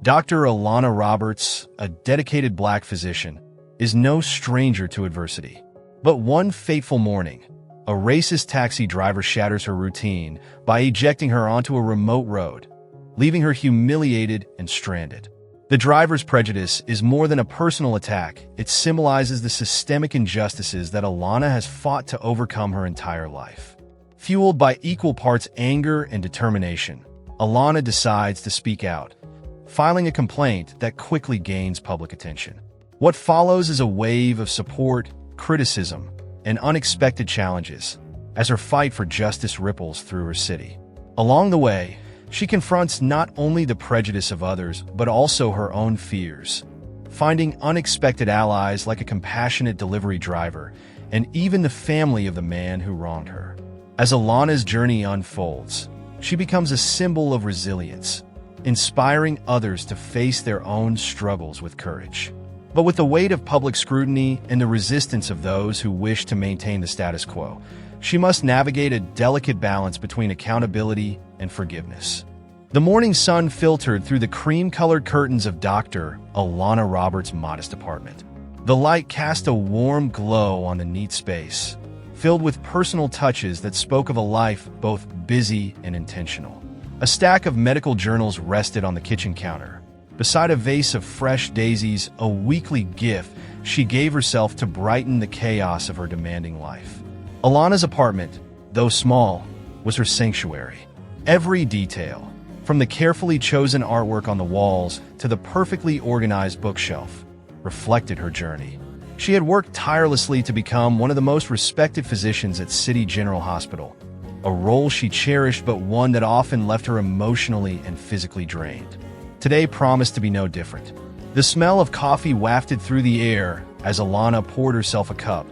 Dr. Alana Roberts, a dedicated Black physician, is no stranger to adversity. But one fateful morning, a racist taxi driver shatters her routine by ejecting her onto a remote road, leaving her humiliated and stranded. The driver's prejudice is more than a personal attack. It symbolizes the systemic injustices that Alana has fought to overcome her entire life. Fueled by equal parts anger and determination, Alana decides to speak out, filing a complaint that quickly gains public attention. What follows is a wave of support, criticism, and unexpected challenges as her fight for justice ripples through her city. Along the way, she confronts not only the prejudice of others, but also her own fears, finding unexpected allies like a compassionate delivery driver and even the family of the man who wronged her. As Alana's journey unfolds, she becomes a symbol of resilience, inspiring others to face their own struggles with courage. But with the weight of public scrutiny and the resistance of those who wish to maintain the status quo, she must navigate a delicate balance between accountability and forgiveness. The morning sun filtered through the cream-colored curtains of Dr. Alana Roberts' modest apartment. The light cast a warm glow on the neat space, filled with personal touches that spoke of a life both busy and intentional. A stack of medical journals rested on the kitchen counter. Beside a vase of fresh daisies, a weekly gift she gave herself to brighten the chaos of her demanding life. Alana's apartment, though small, was her sanctuary. Every detail, from the carefully chosen artwork on the walls to the perfectly organized bookshelf, reflected her journey. She had worked tirelessly to become one of the most respected physicians at City General Hospital, a role she cherished but one that often left her emotionally and physically drained. Today promised to be no different. The smell of coffee wafted through the air as Alana poured herself a cup,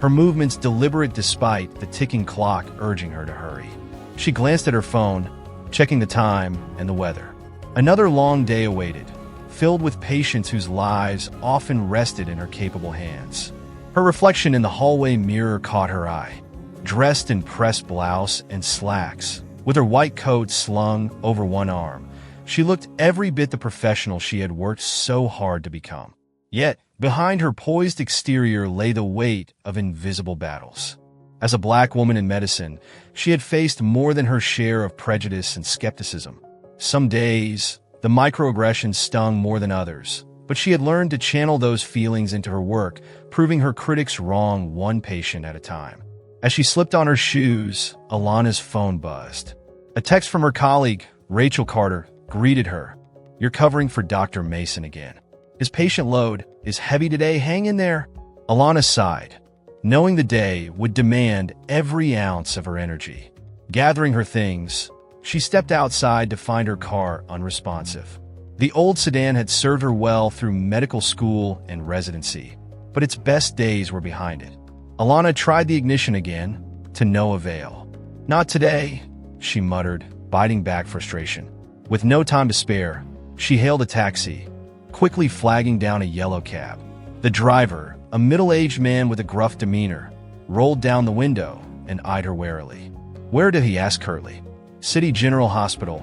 her movements deliberate despite the ticking clock urging her to hurry. She glanced at her phone, checking the time and the weather. Another long day awaited, filled with patients whose lives often rested in her capable hands. Her reflection in the hallway mirror caught her eye. Dressed in pressed blouse and slacks, with her white coat slung over one arm, she looked every bit the professional she had worked so hard to become. Yet, behind her poised exterior lay the weight of invisible battles. As a Black woman in medicine, she had faced more than her share of prejudice and skepticism. Some days, the microaggressions stung more than others, but she had learned to channel those feelings into her work, proving her critics wrong one patient at a time. As she slipped on her shoes, Alana's phone buzzed. A text from her colleague, Rachel Carter, greeted her. "You're covering for Dr. Mason again. His patient load is heavy today. Hang in there." Alana sighed, knowing the day would demand every ounce of her energy. Gathering her things, she stepped outside to find her car unresponsive. The old sedan had served her well through medical school and residency, but its best days were behind it. Alana tried the ignition again, to no avail. "Not today," she muttered, biting back frustration. With no time to spare, she hailed a taxi, quickly flagging down a yellow cab. The driver, a middle-aged man with a gruff demeanor, rolled down the window and eyed her warily. "Where did he ask curtly?" "City General Hospital,"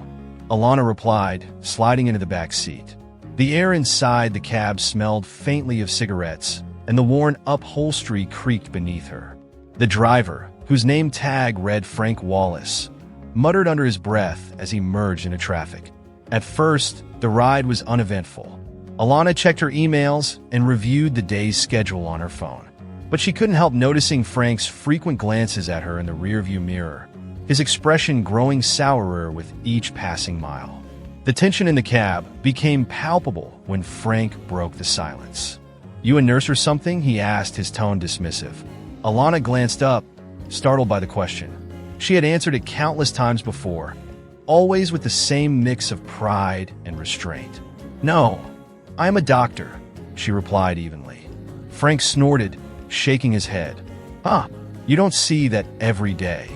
Alana replied, sliding into the back seat. The air inside the cab smelled faintly of cigarettes, and the worn upholstery creaked beneath her. The driver, whose name tag read Frank Wallace, muttered under his breath as he merged into traffic. At first, the ride was uneventful. Alana checked her emails and reviewed the day's schedule on her phone. But she couldn't help noticing Frank's frequent glances at her in the rearview mirror, his expression growing sourer with each passing mile. The tension in the cab became palpable when Frank broke the silence. "You a nurse or something?" he asked, his tone dismissive. Alana glanced up, startled by the question. She had answered it countless times before, always with the same mix of pride and restraint. "No, I am a doctor," she replied evenly. Frank snorted, shaking his head. "Huh, you don't see that every day."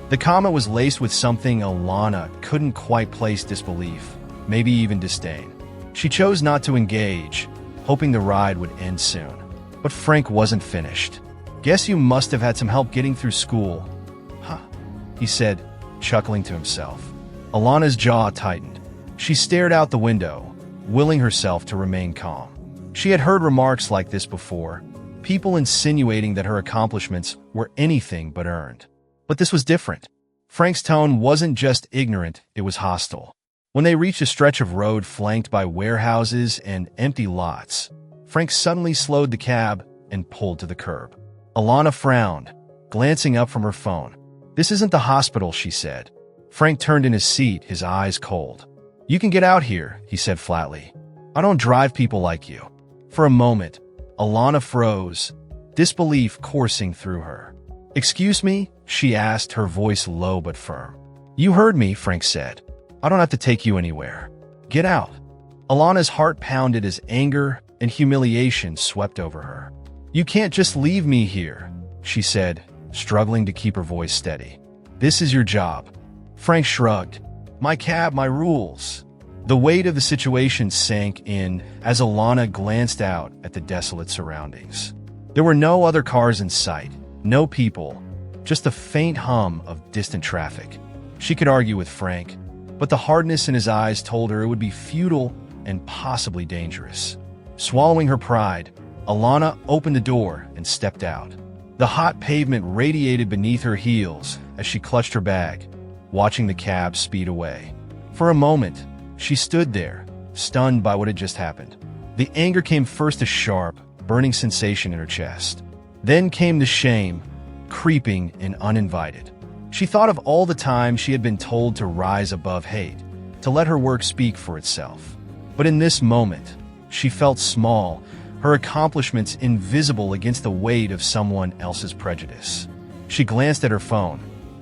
The comment was laced with something Alana couldn't quite place disbelief, maybe even disdain. She chose not to engage, hoping the ride would end soon. But Frank wasn't finished. "Guess you must have had some help getting through school." "Huh," he said, chuckling to himself. Alana's jaw tightened. She stared out the window, willing herself to remain calm. She had heard remarks like this before, people insinuating that her accomplishments were anything but earned. But this was different. Frank's tone wasn't just ignorant, it was hostile. When they reached a stretch of road flanked by warehouses and empty lots, Frank suddenly slowed the cab and pulled to the curb. Alana frowned, glancing up from her phone. "This isn't the hospital," she said. Frank turned in his seat, his eyes cold. "You can get out here," he said flatly. "I don't drive people like you." For a moment, Alana froze, disbelief coursing through her. "Excuse me?" she asked, her voice low but firm. "You heard me," Frank said. "I don't have to take you anywhere. Get out." Alana's heart pounded as anger and humiliation swept over her. "You can't just leave me here," she said, struggling to keep her voice steady. "This is your job." Frank shrugged. "My cab, my rules." The weight of the situation sank in as Alana glanced out at the desolate surroundings. There were no other cars in sight, no people, just a faint hum of distant traffic. She could argue with Frank, but the hardness in his eyes told her it would be futile and possibly dangerous. Swallowing her pride, Alana opened the door and stepped out. The hot pavement radiated beneath her heels as she clutched her bag, watching the cab speed away. For a moment, she stood there, stunned by what had just happened. The anger came first, a sharp, burning sensation in her chest. Then came the shame, creeping and uninvited. She thought of all the times she had been told to rise above hate, to let her work speak for itself. But in this moment, she felt small, her accomplishments invisible against the weight of someone else's prejudice. She glanced at her phone,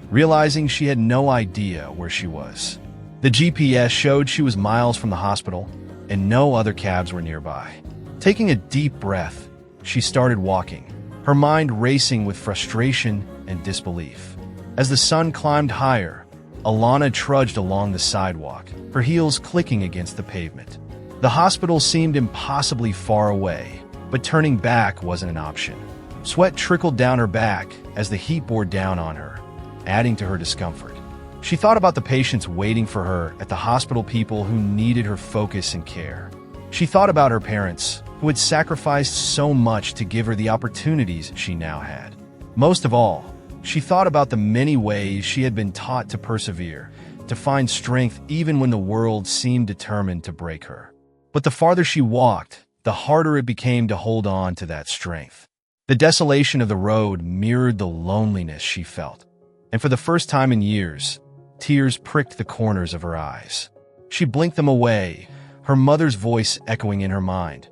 realizing she had no idea where she was. The GPS showed she was miles from the hospital, and no other cabs were nearby. Taking a deep breath, she started walking, her mind racing with frustration and disbelief. As the sun climbed higher, Alana trudged along the sidewalk, her heels clicking against the pavement. The hospital seemed impossibly far away, but turning back wasn't an option. Sweat trickled down her back as the heat bore down on her, adding to her discomfort. She thought about the patients waiting for her at the hospital, people who needed her focus and care. She thought about her parents, who had sacrificed so much to give her the opportunities she now had. Most of all, she thought about the many ways she had been taught to persevere, to find strength even when the world seemed determined to break her. But the farther she walked, the harder it became to hold on to that strength. The desolation of the road mirrored the loneliness she felt, and for the first time in years, tears pricked the corners of her eyes. She blinked them away, her mother's voice echoing in her mind.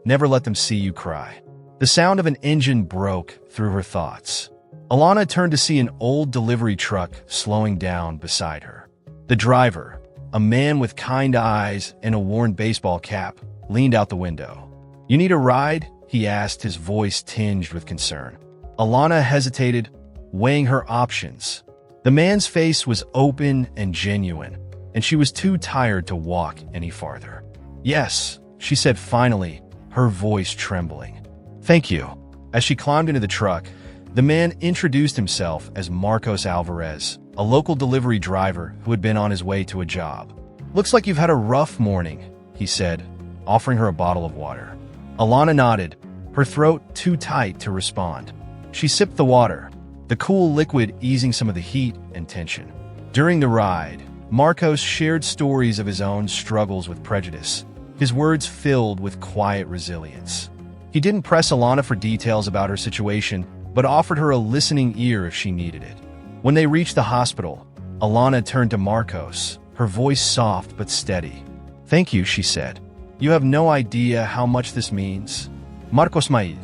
"Never let them see you cry." The sound of an engine broke through her thoughts. Alana turned to see an old delivery truck slowing down beside her. The driver, a man with kind eyes and a worn baseball cap, leaned out the window. "You need a ride?" he asked, his voice tinged with concern. Alana hesitated, weighing her options. The man's face was open and genuine, and she was too tired to walk any farther. "Yes," she said finally, her voice trembling. "Thank you." As she climbed into the truck, the man introduced himself as Marcos Alvarez, a local delivery driver who had been on his way to a job. "Looks like you've had a rough morning," he said, offering her a bottle of water. Alana nodded, her throat too tight to respond. She sipped the water, the cool liquid easing some of the heat and tension. During the ride, Marcos shared stories of his own struggles with prejudice, his words filled with quiet resilience. He didn't press Alana for details about her situation, but offered her a listening ear if she needed it. When they reached the hospital, Alana turned to Marcos, her voice soft but steady. "Thank you," she said. "You have no idea how much this means." Marcos Maid.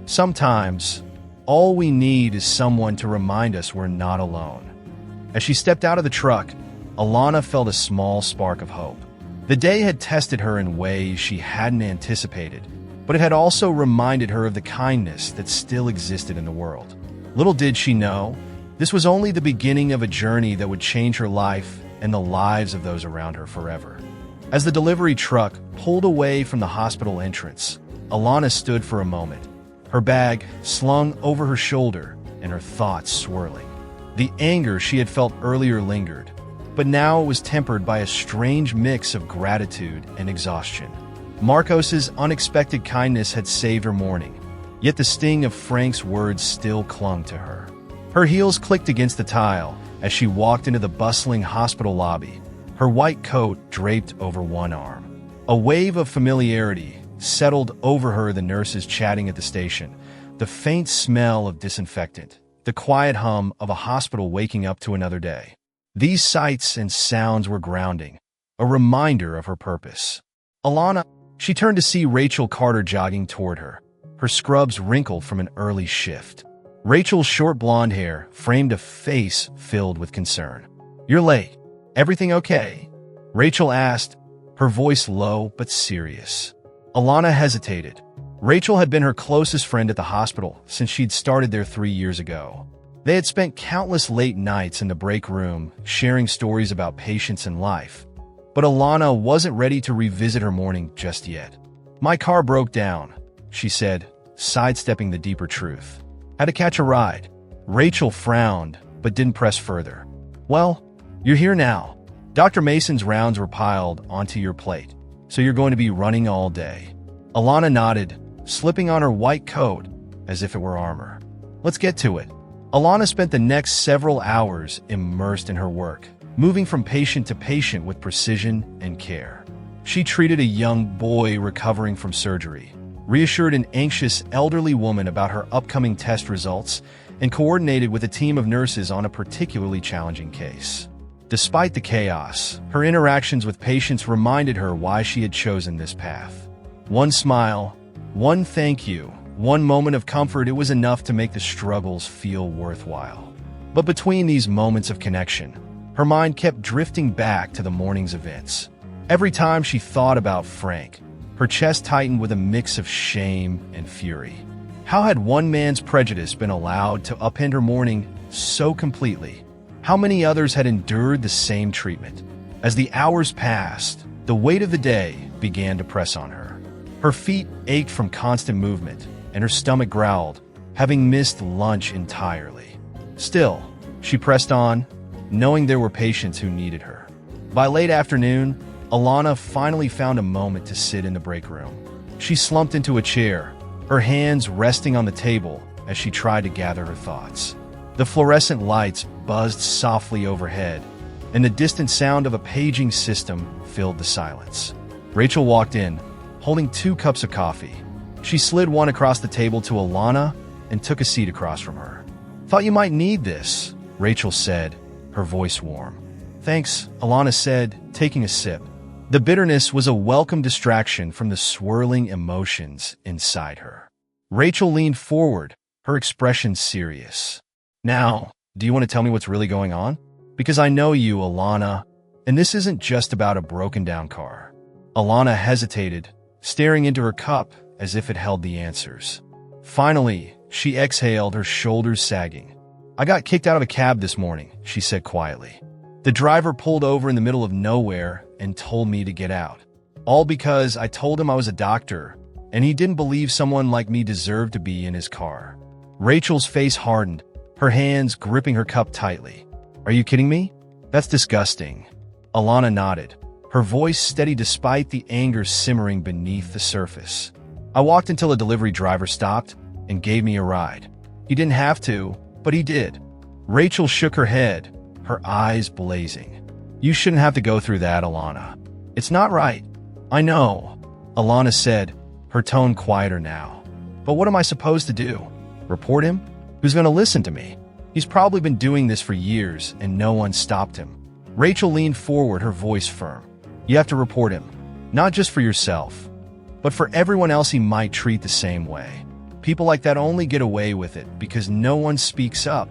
Sometimes, all we need is someone to remind us we're not alone. As she stepped out of the truck, Alana felt a small spark of hope. The day had tested her in ways she hadn't anticipated, but it had also reminded her of the kindness that still existed in the world. Little did she know, this was only the beginning of a journey that would change her life and the lives of those around her forever. As the delivery truck pulled away from the hospital entrance, Alana stood for a moment, her bag slung over her shoulder and her thoughts swirling. The anger she had felt earlier lingered, but now it was tempered by a strange mix of gratitude and exhaustion. Marcos's unexpected kindness had saved her morning, yet the sting of Frank's words still clung to her. Her heels clicked against the tile as she walked into the bustling hospital lobby, her white coat draped over one arm. A wave of familiarity settled over her, the nurses chatting at the station, the faint smell of disinfectant, the quiet hum of a hospital waking up to another day. These sights and sounds were grounding, a reminder of her purpose. Alana, she turned to see Rachel Carter jogging toward her, her scrubs wrinkled from an early shift. Rachel's short blonde hair framed a face filled with concern. "You're late. Everything okay?" Rachel asked, her voice low but serious. Alana hesitated. Rachel had been her closest friend at the hospital since she'd started there 3 years ago. They had spent countless late nights in the break room, sharing stories about patients and life. But Alana wasn't ready to revisit her morning just yet. "My car broke down," she said, sidestepping the deeper truth. "Had to catch a ride." Rachel frowned, but didn't press further. "Well, you're here now. Dr. Mason's rounds were piled onto your plate, so you're going to be running all day." Alana nodded, slipping on her white coat as if it were armor. "Let's get to it." Alana spent the next several hours immersed in her work, moving from patient to patient with precision and care. She treated a young boy recovering from surgery, reassured an anxious elderly woman about her upcoming test results, and coordinated with a team of nurses on a particularly challenging case. Despite the chaos, her interactions with patients reminded her why she had chosen this path. One smile, one thank you, one moment of comfort, it was enough to make the struggles feel worthwhile. But between these moments of connection, her mind kept drifting back to the morning's events. Every time she thought about Frank, her chest tightened with a mix of shame and fury. How had one man's prejudice been allowed to upend her morning so completely? How many others had endured the same treatment? As the hours passed, the weight of the day began to press on her. Her feet ached from constant movement, and her stomach growled, having missed lunch entirely. Still, she pressed on, knowing there were patients who needed her. By late afternoon, Alana finally found a moment to sit in the break room. She slumped into a chair, her hands resting on the table as she tried to gather her thoughts. The fluorescent lights buzzed softly overhead, and the distant sound of a paging system filled the silence. Rachel walked in, holding 2 cups of coffee. She slid one across the table to Alana and took a seat across from her. "Thought you might need this," Rachel said, her voice warm. "Thanks," Alana said, taking a sip. The bitterness was a welcome distraction from the swirling emotions inside her. Rachel leaned forward, her expression serious. "Now, do you want to tell me what's really going on? Because I know you, Alana, and this isn't just about a broken-down car." Alana hesitated, staring into her cup as if it held the answers. Finally, she exhaled, her shoulders sagging. "I got kicked out of a cab this morning," she said quietly. "The driver pulled over in the middle of nowhere and told me to get out. All because I told him I was a doctor, and he didn't believe someone like me deserved to be in his car." Rachel's face hardened, her hands gripping her cup tightly. "Are you kidding me? That's disgusting." Alana nodded, her voice steady despite the anger simmering beneath the surface. "I walked until a delivery driver stopped and gave me a ride. He didn't have to, but he did." Rachel shook her head, her eyes blazing. "You shouldn't have to go through that, Alana. It's not right." "I know," Alana said, her tone quieter now. "But what am I supposed to do? Report him? Who's going to listen to me? He's probably been doing this for years and no one stopped him." Rachel leaned forward, her voice firm. "You have to report him, not just for yourself, but for everyone else he might treat the same way. People like that only get away with it because no one speaks up."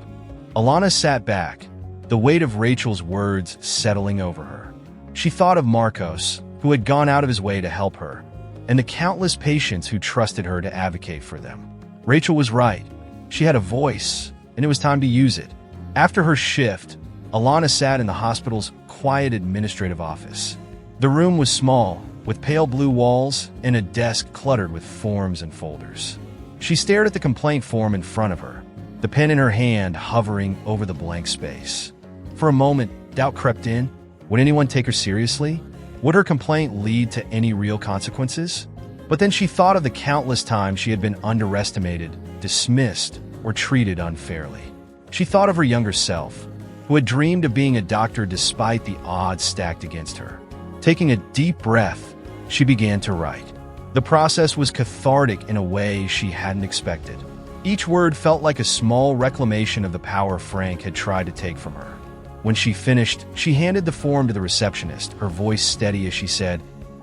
Alana sat back, the weight of Rachel's words settling over her. She thought of Marcos, who had gone out of his way to help her, and the countless patients who trusted her to advocate for them. Rachel was right. She had a voice, and it was time to use it. After her shift, Alana sat in the hospital's quiet administrative office. The room was small, with pale blue walls and a desk cluttered with forms and folders. She stared at the complaint form in front of her, the pen in her hand hovering over the blank space. For a moment, Doubt crept in. Would anyone take her seriously? Would her complaint lead to any real consequences? But then she thought of the countless times she had been underestimated, dismissed, or treated unfairly. She thought of her younger self, who had dreamed of being a doctor despite the odds stacked against her. Taking a deep breath, she began to write. The process was cathartic in a way she hadn't expected. Each word felt like a small reclamation of the power Frank had tried to take from her. When she finished, she handed the form to the receptionist, her voice steady as she said,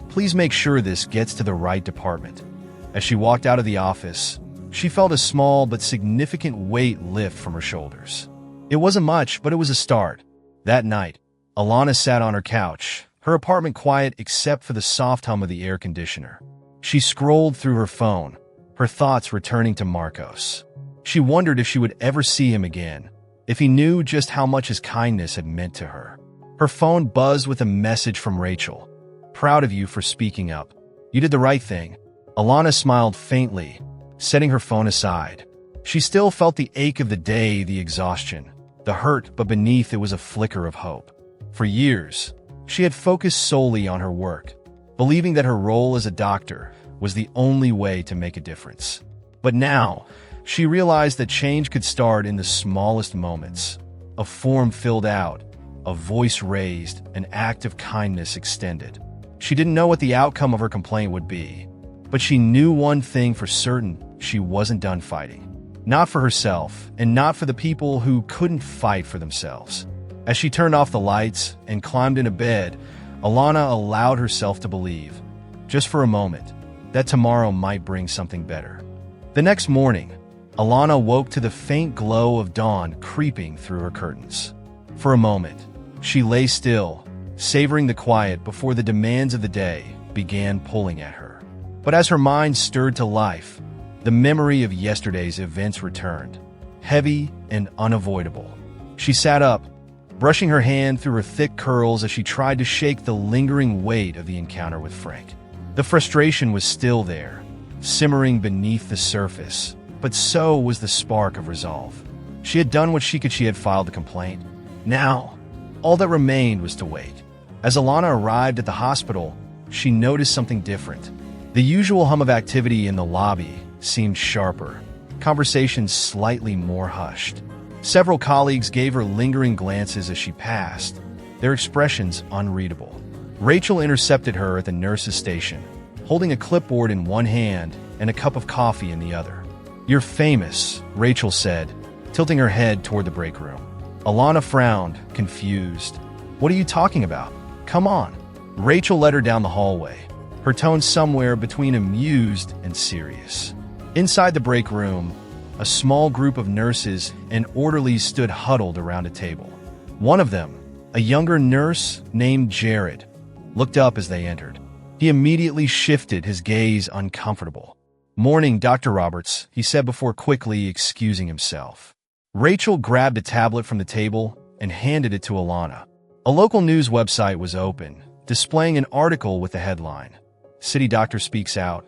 "Please make sure this gets to the right department." As she walked out of the office, she felt a small but significant weight lift from her shoulders. It wasn't much, but it was a start. That night, Alana sat on her couch, her apartment quiet except for the soft hum of the air conditioner. She scrolled through her phone, her thoughts returning to Marcos. She wondered if she would ever see him again, if he knew just how much his kindness had meant to her. Her phone buzzed with a message from Rachel. "Proud of you for speaking up. You did the right thing." Alana smiled faintly, setting her phone aside. She still felt the ache of the day, the exhaustion, the hurt, but beneath it was a flicker of hope. For years, she had focused solely on her work, believing that her role as a doctor was the only way to make a difference. But now, she realized that change could start in the smallest moments. A form filled out, a voice raised, an act of kindness extended. She didn't know what the outcome of her complaint would be, but she knew one thing for certain: she wasn't done fighting. Not for herself, and not for the people who couldn't fight for themselves. As she turned off the lights and climbed into bed, Alana allowed herself to believe, just for a moment, that tomorrow might bring something better. The next morning, Alana woke to the faint glow of dawn creeping through her curtains. For a moment, she lay still, savoring the quiet before the demands of the day began pulling at her. But as her mind stirred to life, the memory of yesterday's events returned, heavy and unavoidable. She sat up, brushing her hand through her thick curls as she tried to shake the lingering weight of the encounter with Frank. The frustration was still there, simmering beneath the surface, but so was the spark of resolve. She had done what she could. She had filed the complaint. Now, all that remained was to wait. As Alana arrived at the hospital, she noticed something different. The usual hum of activity in the lobby seemed sharper, conversations slightly more hushed. Several colleagues gave her lingering glances as she passed, their expressions unreadable. Rachel intercepted her at the nurse's station, holding a clipboard in one hand and a cup of coffee in the other. "You're famous," Rachel said, tilting her head toward the break room. Alana frowned, confused. "What are you talking about? Come on." Rachel led her down the hallway, her tone somewhere between amused and serious. Inside the break room, a small group of nurses and orderlies stood huddled around a table. One of them, a younger nurse named Jared, looked up as they entered. He immediately shifted, his gaze uncomfortable. "Morning, Dr. Roberts," he said before quickly excusing himself. Rachel grabbed a tablet from the table and handed it to Alana. A local news website was open, displaying an article with the headline, "City Doctor Speaks Out.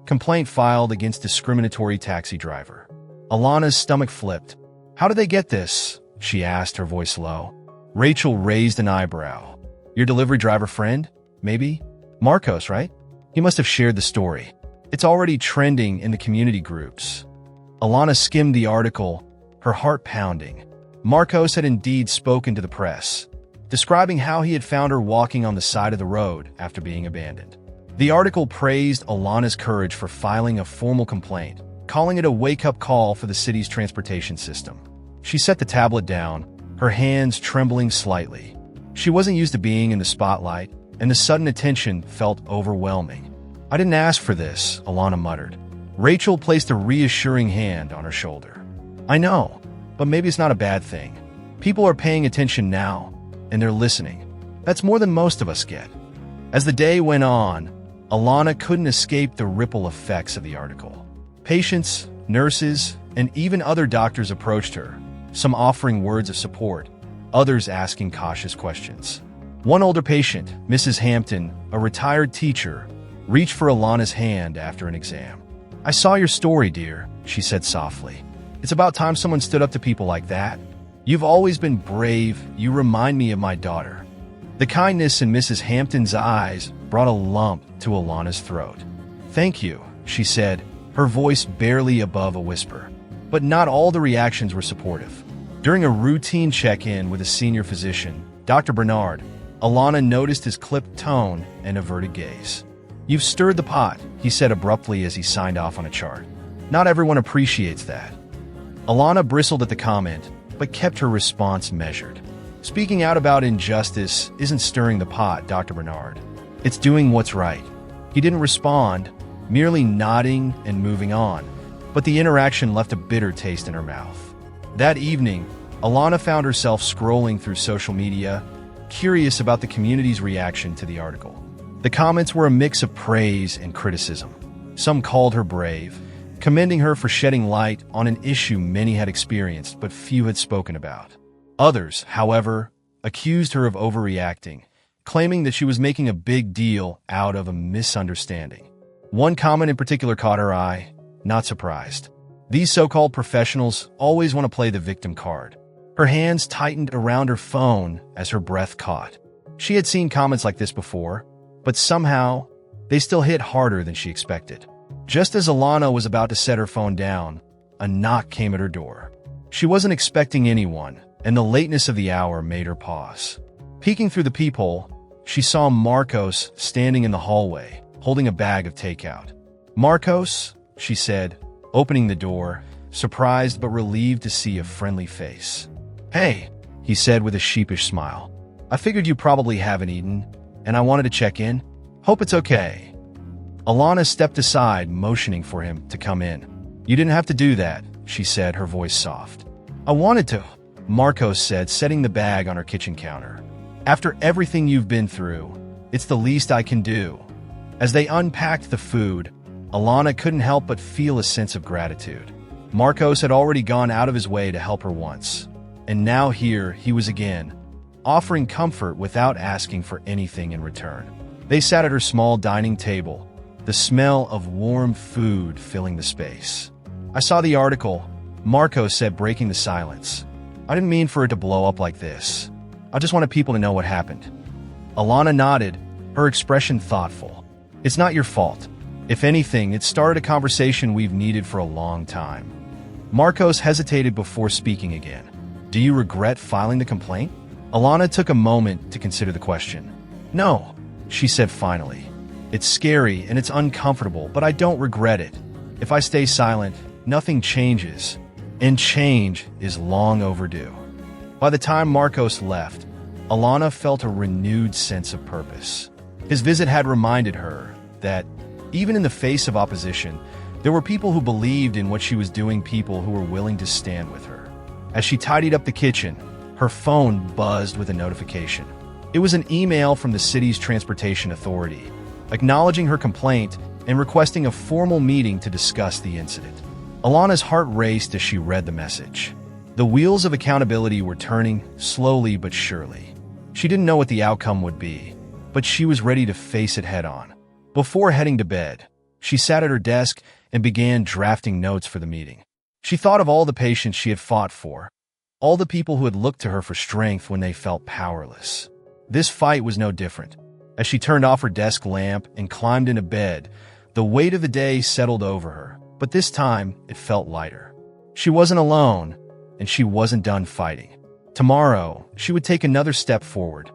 Complaint filed against discriminatory taxi driver." Alana's stomach flipped. "How did they get this?" she asked, her voice low. Rachel raised an eyebrow. "Your delivery driver friend? Maybe? Marcos, right? He must have shared the story. It's already trending in the community groups." Alana skimmed the article, her heart pounding. Marcos had indeed spoken to the press, describing how he had found her walking on the side of the road after being abandoned. The article praised Alana's courage for filing a formal complaint, calling it a wake-up call for the city's transportation system. She set the tablet down, her hands trembling slightly. She wasn't used to being in the spotlight, and the sudden attention felt overwhelming. "I didn't ask for this," Alana muttered. Rachel placed a reassuring hand on her shoulder. "I know, but maybe it's not a bad thing. People are paying attention now, and they're listening. That's more than most of us get." As the day went on, Alana couldn't escape the ripple effects of the article. Patients, nurses, and even other doctors approached her, some offering words of support, others asking cautious questions. One older patient, Mrs. Hampton, a retired teacher, reached for Alana's hand after an exam. "I saw your story, dear," she said softly. "It's about time someone stood up to people like that." You've always been brave. You remind me of my daughter." The kindness in Mrs. Hampton's eyes brought a lump to Alana's throat. "Thank you," she said, her voice barely above a whisper. But not all the reactions were supportive. During a routine check-in with a senior physician, Dr. Bernard, Alana noticed his clipped tone and averted gaze. "You've stirred the pot," he said abruptly as he signed off on a chart. "Not everyone appreciates that." Alana bristled at the comment, but kept her response measured. "Speaking out about injustice isn't stirring the pot, Dr. Bernard. It's doing what's right." He didn't respond, merely nodding and moving on, but the interaction left a bitter taste in her mouth. That evening, Alana found herself scrolling through social media, curious about the community's reaction to the article. The comments were a mix of praise and criticism. Some called her brave, commending her for shedding light on an issue many had experienced but few had spoken about. Others, however, accused her of overreacting, claiming that she was making a big deal out of a misunderstanding. One comment in particular caught her eye. Not surprised. These so-called professionals always want to play the victim card. Her hands tightened around her phone as her breath caught. She had seen comments like this before, but somehow, they still hit harder than she expected. Just as Alana was about to set her phone down, a knock came at her door. She wasn't expecting anyone, and the lateness of the hour made her pause. Peeking through the peephole, she saw Marcos standing in the hallway, holding a bag of takeout. "Marcos," she said, opening the door, surprised but relieved to see a friendly face. "Hey," he said with a sheepish smile. "I figured you probably haven't eaten, and I wanted to check in. Hope it's okay." Alana stepped aside, motioning for him to come in. "You didn't have to do that," she said, her voice soft. "I wanted to," Marcos said, setting the bag on her kitchen counter. "After everything you've been through, it's the least I can do." As they unpacked the food, Alana couldn't help but feel a sense of gratitude. Marcos had already gone out of his way to help her once, and now here he was again, offering comfort without asking for anything in return. They sat at her small dining table, the smell of warm food filling the space. "I saw the article," Marcos said, breaking the silence. "I didn't mean for it to blow up like this. I just wanted people to know what happened." Alana nodded, her expression thoughtful. "It's not your fault. If anything, it started a conversation we've needed for a long time." Marcos hesitated before speaking again. "Do you regret filing the complaint?" Alana took a moment to consider the question. "No," she said finally. "It's scary and it's uncomfortable, but I don't regret it. If I stay silent, nothing changes, and change is long overdue." By the time Marcos left, Alana felt a renewed sense of purpose. His visit had reminded her that, even in the face of opposition, there were people who believed in what she was doing, people who were willing to stand with her. As she tidied up the kitchen, her phone buzzed with a notification. It was an email from the city's transportation authority, acknowledging her complaint and requesting a formal meeting to discuss the incident. Alana's heart raced as she read the message. The wheels of accountability were turning, slowly but surely. She didn't know what the outcome would be, but she was ready to face it head-on. Before heading to bed, she sat at her desk and began drafting notes for the meeting. She thought of all the patients she had fought for, all the people who had looked to her for strength when they felt powerless. This fight was no different. As she turned off her desk lamp and climbed into bed, the weight of the day settled over her, but this time it felt lighter. She wasn't alone, and she wasn't done fighting. Tomorrow, she would take another step forward.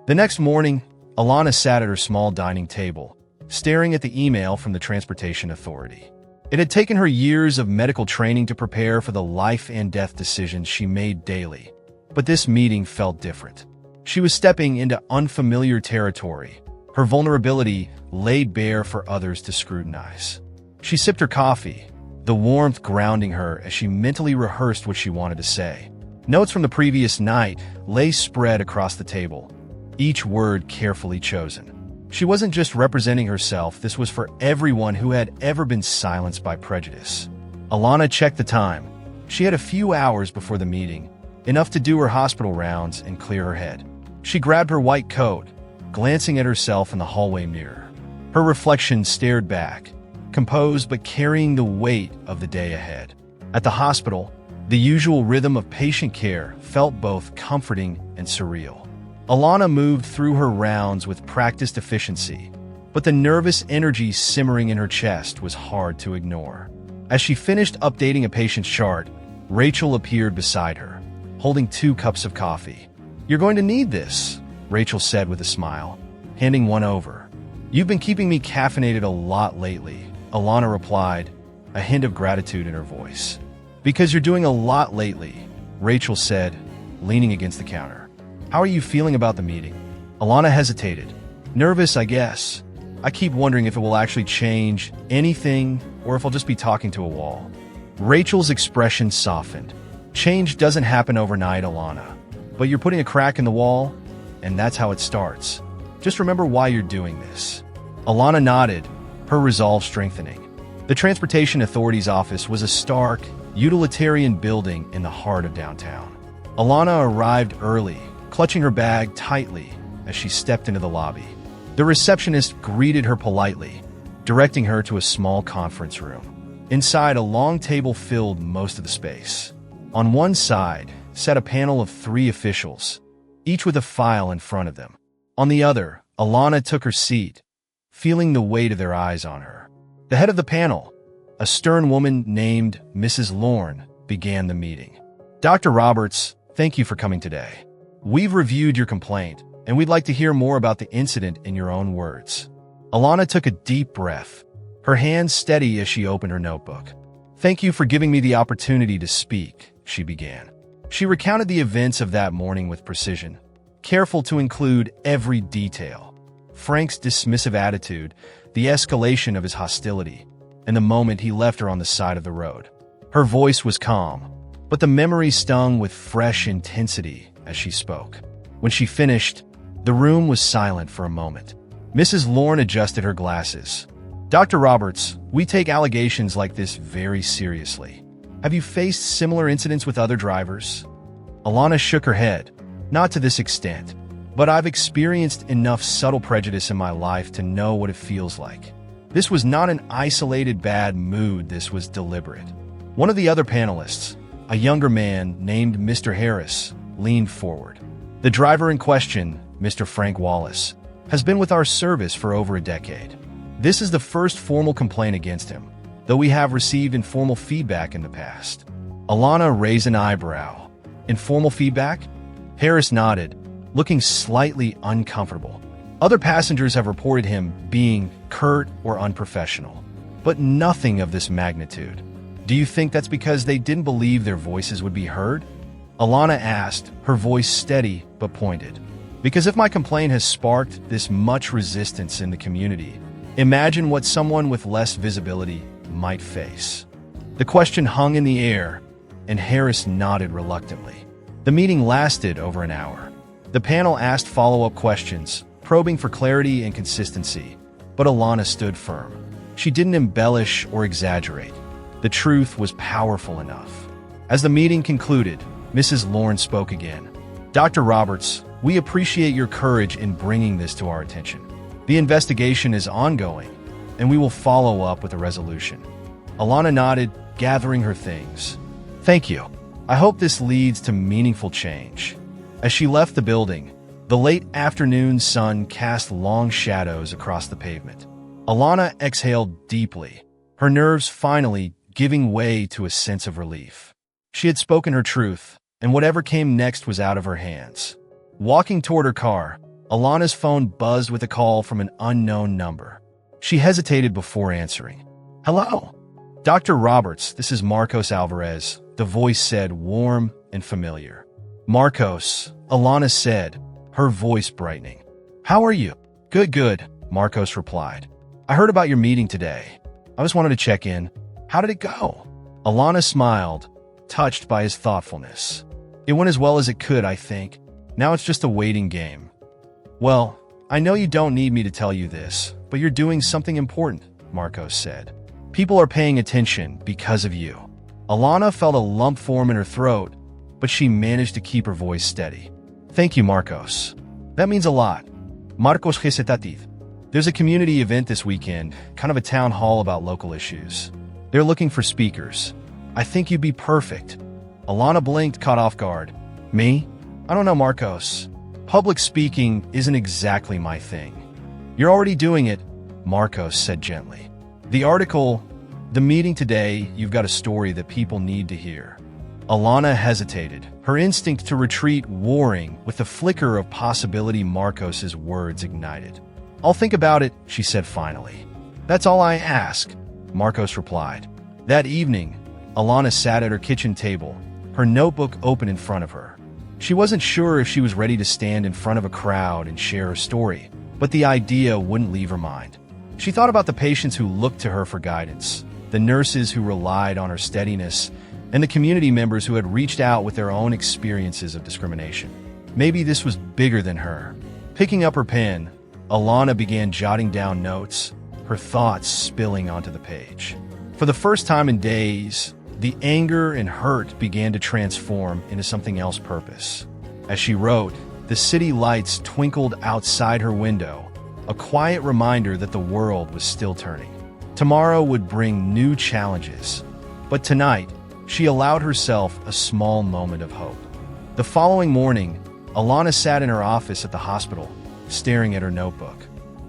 The next morning, Alana sat at her small dining table, staring at the email from the Transportation Authority. It had taken her years of medical training to prepare for the life and death decisions she made daily, but this meeting felt different. She was stepping into unfamiliar territory, her vulnerability laid bare for others to scrutinize. She sipped her coffee, the warmth grounding her as she mentally rehearsed what she wanted to say. Notes from the previous night lay spread across the table, each word carefully chosen. She wasn't just representing herself, this was for everyone who had ever been silenced by prejudice. Alana checked the time. She had a few hours before the meeting, enough to do her hospital rounds and clear her head. She grabbed her white coat, glancing at herself in the hallway mirror. Her reflection stared back, composed but carrying the weight of the day ahead. At the hospital, The usual rhythm of patient care felt both comforting and surreal. Alana moved through her rounds with practiced efficiency, but the nervous energy simmering in her chest was hard to ignore. As she finished updating a patient's chart, Rachel appeared beside her, holding 2 cups of coffee. "You're going to need this," Rachel said with a smile, handing one over. "You've been keeping me caffeinated a lot lately," Alana replied, a hint of gratitude in her voice. "Because you're doing a lot lately," Rachel said, leaning against the counter. "How are you feeling about the meeting?" Alana hesitated. "Nervous, I guess. I keep wondering if it will actually change anything or if I'll just be talking to a wall." Rachel's expression softened. "Change doesn't happen overnight, Alana. But you're putting a crack in the wall, and that's how it starts. Just remember why you're doing this." Alana nodded, her resolve strengthening. The Transportation Authority's office was a stark, utilitarian building in the heart of downtown. Alana arrived early, clutching her bag tightly as she stepped into the lobby. The receptionist greeted her politely, directing her to a small conference room. Inside, a long table filled most of the space. On one side sat a panel of 3 officials, each with a file in front of them. On the other, Alana took her seat, feeling the weight of their eyes on her. The head of the panel, a stern woman named Mrs. Lorne, began the meeting. "Dr. Roberts, thank you for coming today. We've reviewed your complaint, and we'd like to hear more about the incident in your own words." Alana took a deep breath, her hands steady as she opened her notebook. "Thank you for giving me the opportunity to speak," she began. She recounted the events of that morning with precision, careful to include every detail. Frank's dismissive attitude, the escalation of his hostility, and the moment he left her on the side of the road. Her voice was calm, but the memory stung with fresh intensity as she spoke. When she finished, the room was silent for a moment. Mrs. Lorne adjusted her glasses. "Dr. Roberts, we take allegations like this very seriously. Have you faced similar incidents with other drivers?" Alana shook her head. "Not to this extent, but I've experienced enough subtle prejudice in my life to know what it feels like. This was not an isolated bad mood, this was deliberate." One of the other panelists, a younger man named Mr. Harris, leaned forward. "The driver in question, Mr. Frank Wallace, has been with our service for over a decade. This is the first formal complaint against him, though we have received informal feedback in the past." Alana raised an eyebrow. "Informal feedback?" Harris nodded, looking slightly uncomfortable. "Other passengers have reported him being curt or unprofessional, but nothing of this magnitude. Do you think that's because they didn't believe their voices would be heard?" Alana asked, her voice steady but pointed. "Because if my complaint has sparked this much resistance in the community, imagine what someone with less visibility might face." The question hung in the air, and Harris nodded reluctantly. The meeting lasted over an hour. The panel asked follow-up questions, probing for clarity and consistency, but Alana stood firm. She didn't embellish or exaggerate. The truth was powerful enough. As the meeting concluded, Mrs. Lorne spoke again. "Dr. Roberts, we appreciate your courage in bringing this to our attention. The investigation is ongoing, and we will follow up with a resolution." Alana nodded, gathering her things. "Thank you. I hope this leads to meaningful change." As she left the building, the late afternoon sun cast long shadows across the pavement. Alana exhaled deeply, her nerves finally giving way to a sense of relief. She had spoken her truth, and whatever came next was out of her hands. Walking toward her car, Alana's phone buzzed with a call from an unknown number. She hesitated before answering. "Hello? Dr. Roberts, this is Marcos Alvarez," the voice said, warm and familiar. "Marcos," Alana said, her voice brightening. "How are you?" Good, Marcos replied. "I heard about your meeting today. I just wanted to check in. How did it go?" Alana smiled, touched by his thoughtfulness. "It went as well as it could, I think. Now it's just a waiting game." "Well, I know you don't need me to tell you this, but you're doing something important," Marcos said. "People are paying attention because of you." Alana felt a lump form in her throat, but she managed to keep her voice steady. "Thank you, Marcos. That means a lot." Marcos recitative. "There's a community event this weekend, kind of a town hall about local issues. They're looking for speakers. I think you'd be perfect." Alana blinked, caught off guard. Me? I don't know, Marcos. Public speaking isn't exactly my thing. You're already doing it, Marcos said gently. The meeting today, you've got a story that people need to hear. Alana hesitated, her instinct to retreat warring with the flicker of possibility Marcos's words ignited. I'll think about it, she said finally. That's all I ask, Marcos replied. That evening, Alana sat at her kitchen table, her notebook open in front of her. She wasn't sure if she was ready to stand in front of a crowd and share her story, but the idea wouldn't leave her mind. She thought about the patients who looked to her for guidance, the nurses who relied on her steadiness, and the community members who had reached out with their own experiences of discrimination. Maybe this was bigger than her. Picking up her pen, Alana began jotting down notes, her thoughts spilling onto the page. For the first time in days, the anger and hurt began to transform into something else purpose. As she wrote, the city lights twinkled outside her window, a quiet reminder that the world was still turning. Tomorrow would bring new challenges, but tonight, she allowed herself a small moment of hope. The following morning, Alana sat in her office at the hospital, staring at her notebook.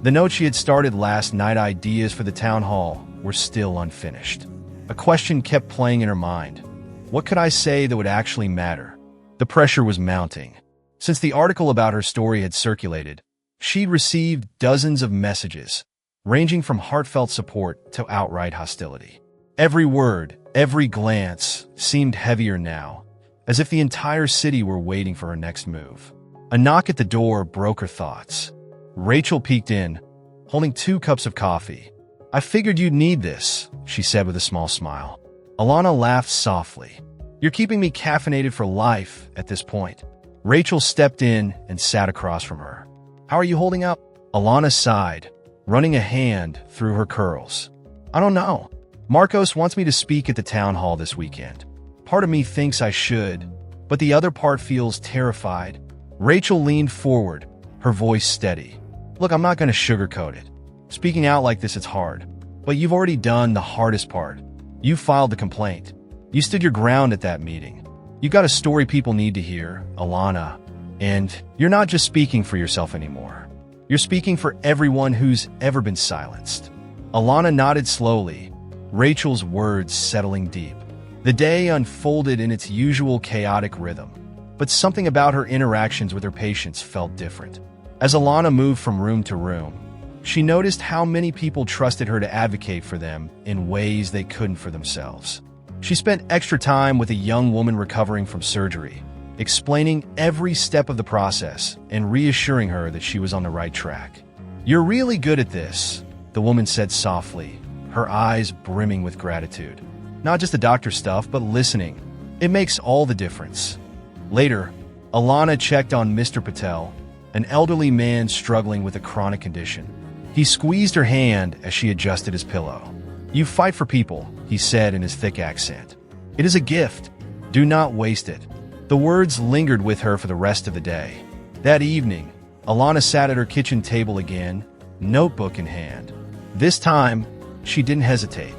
The note she had started last night, ideas for the town hall, were still unfinished. A question kept playing in her mind. What could I say that would actually matter? The pressure was mounting. Since the article about her story had circulated, she'd received dozens of messages, ranging from heartfelt support to outright hostility. Every word, every glance seemed heavier now, as if the entire city were waiting for her next move. A knock at the door broke her thoughts. Rachel peeked in, holding 2 cups of coffee. I figured you'd need this, she said with a small smile. Alana laughed softly. You're keeping me caffeinated for life at this point. Rachel stepped in and sat across from her. How are you holding up? Alana sighed, running a hand through her curls. I don't know. Marcos wants me to speak at the town hall this weekend. Part of me thinks I should, but the other part feels terrified. Rachel leaned forward, her voice steady. Look, I'm not going to sugarcoat it. Speaking out like this, it's hard. But you've already done the hardest part. You filed the complaint. You stood your ground at that meeting. You got a story people need to hear, Alana. And you're not just speaking for yourself anymore. You're speaking for everyone who's ever been silenced. Alana nodded slowly, Rachel's words settling deep. The day unfolded in its usual chaotic rhythm, but something about her interactions with her patients felt different. As Alana moved from room to room, she noticed how many people trusted her to advocate for them in ways they couldn't for themselves. She spent extra time with a young woman recovering from surgery, explaining every step of the process and reassuring her that she was on the right track. You're really good at this, the woman said softly, her eyes brimming with gratitude. Not just the doctor stuff, but listening. It makes all the difference. Later, Alana checked on Mr. Patel, an elderly man struggling with a chronic condition. He squeezed her hand as she adjusted his pillow. You fight for people, he said in his thick accent. It is a gift. Do not waste it. The words lingered with her for the rest of the day. That evening, Alana sat at her kitchen table again, notebook in hand. This time, she didn't hesitate.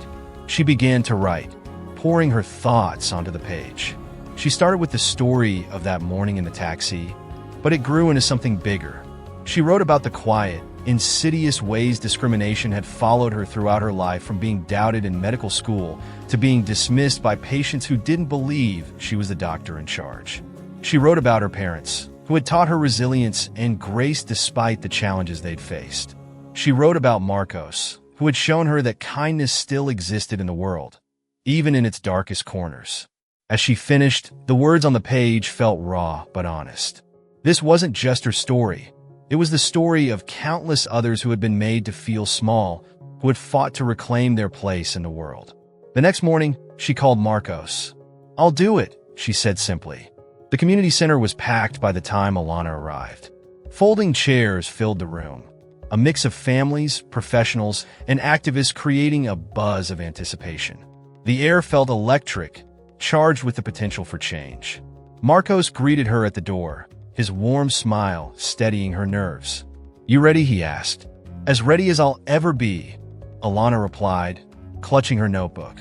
She began to write, pouring her thoughts onto the page. She started with the story of that morning in the taxi, but it grew into something bigger. She wrote about the quiet, insidious ways discrimination had followed her throughout her life, from being doubted in medical school to being dismissed by patients who didn't believe she was the doctor in charge. She wrote about her parents, who had taught her resilience and grace despite the challenges they'd faced. She wrote about Marcos, who had shown her that kindness still existed in the world, even in its darkest corners. As she finished, the words on the page felt raw but honest. This wasn't just her story. It was the story of countless others who had been made to feel small, who had fought to reclaim their place in the world. The next morning, she called Marcos. I'll do it, she said simply. The community center was packed by the time Alana arrived. Folding chairs filled the room, a mix of families, professionals, and activists creating a buzz of anticipation. The air felt electric, charged with the potential for change. Marcos greeted her at the door, his warm smile steadying her nerves. You ready? He asked. As ready as I'll ever be, Alana replied, clutching her notebook.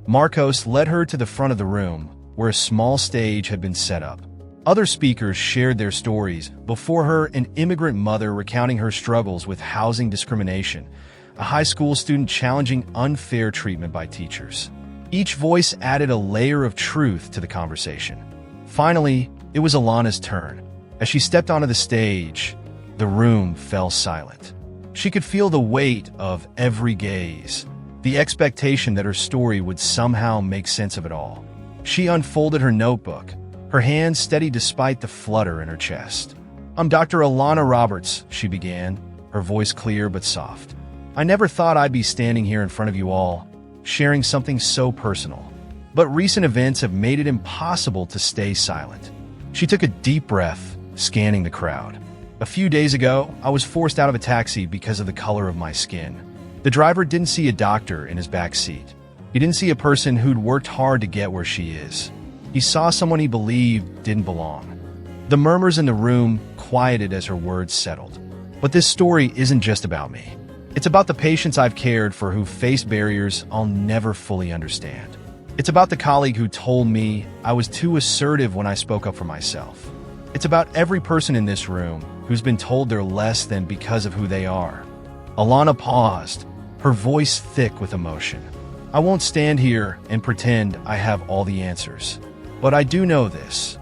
Marcos led her to the front of the room, where a small stage had been set up. Other speakers shared their stories, before her an immigrant mother recounting her struggles with housing discrimination, a high school student challenging unfair treatment by teachers. Each voice added a layer of truth to the conversation. Finally, it was Alana's turn. As she stepped onto the stage, the room fell silent. She could feel the weight of every gaze, the expectation that her story would somehow make sense of it all. She unfolded her notebook, her hands steady despite the flutter in her chest. "I'm Dr. Alana Roberts," she began, her voice clear but soft. "I never thought I'd be standing here in front of you all, sharing something so personal. But recent events have made it impossible to stay silent." She took a deep breath, scanning the crowd. "A few days ago, I was forced out of a taxi because of the color of my skin. The driver didn't see a doctor in his back seat. He didn't see a person who'd worked hard to get where she is. He saw someone he believed didn't belong." The murmurs in the room quieted as her words settled. "But this story isn't just about me. It's about the patients I've cared for who faced barriers I'll never fully understand. It's about the colleague who told me I was too assertive when I spoke up for myself. It's about every person in this room who's been told they're less than because of who they are." Alana paused, her voice thick with emotion. "I won't stand here and pretend I have all the answers. But I do know this.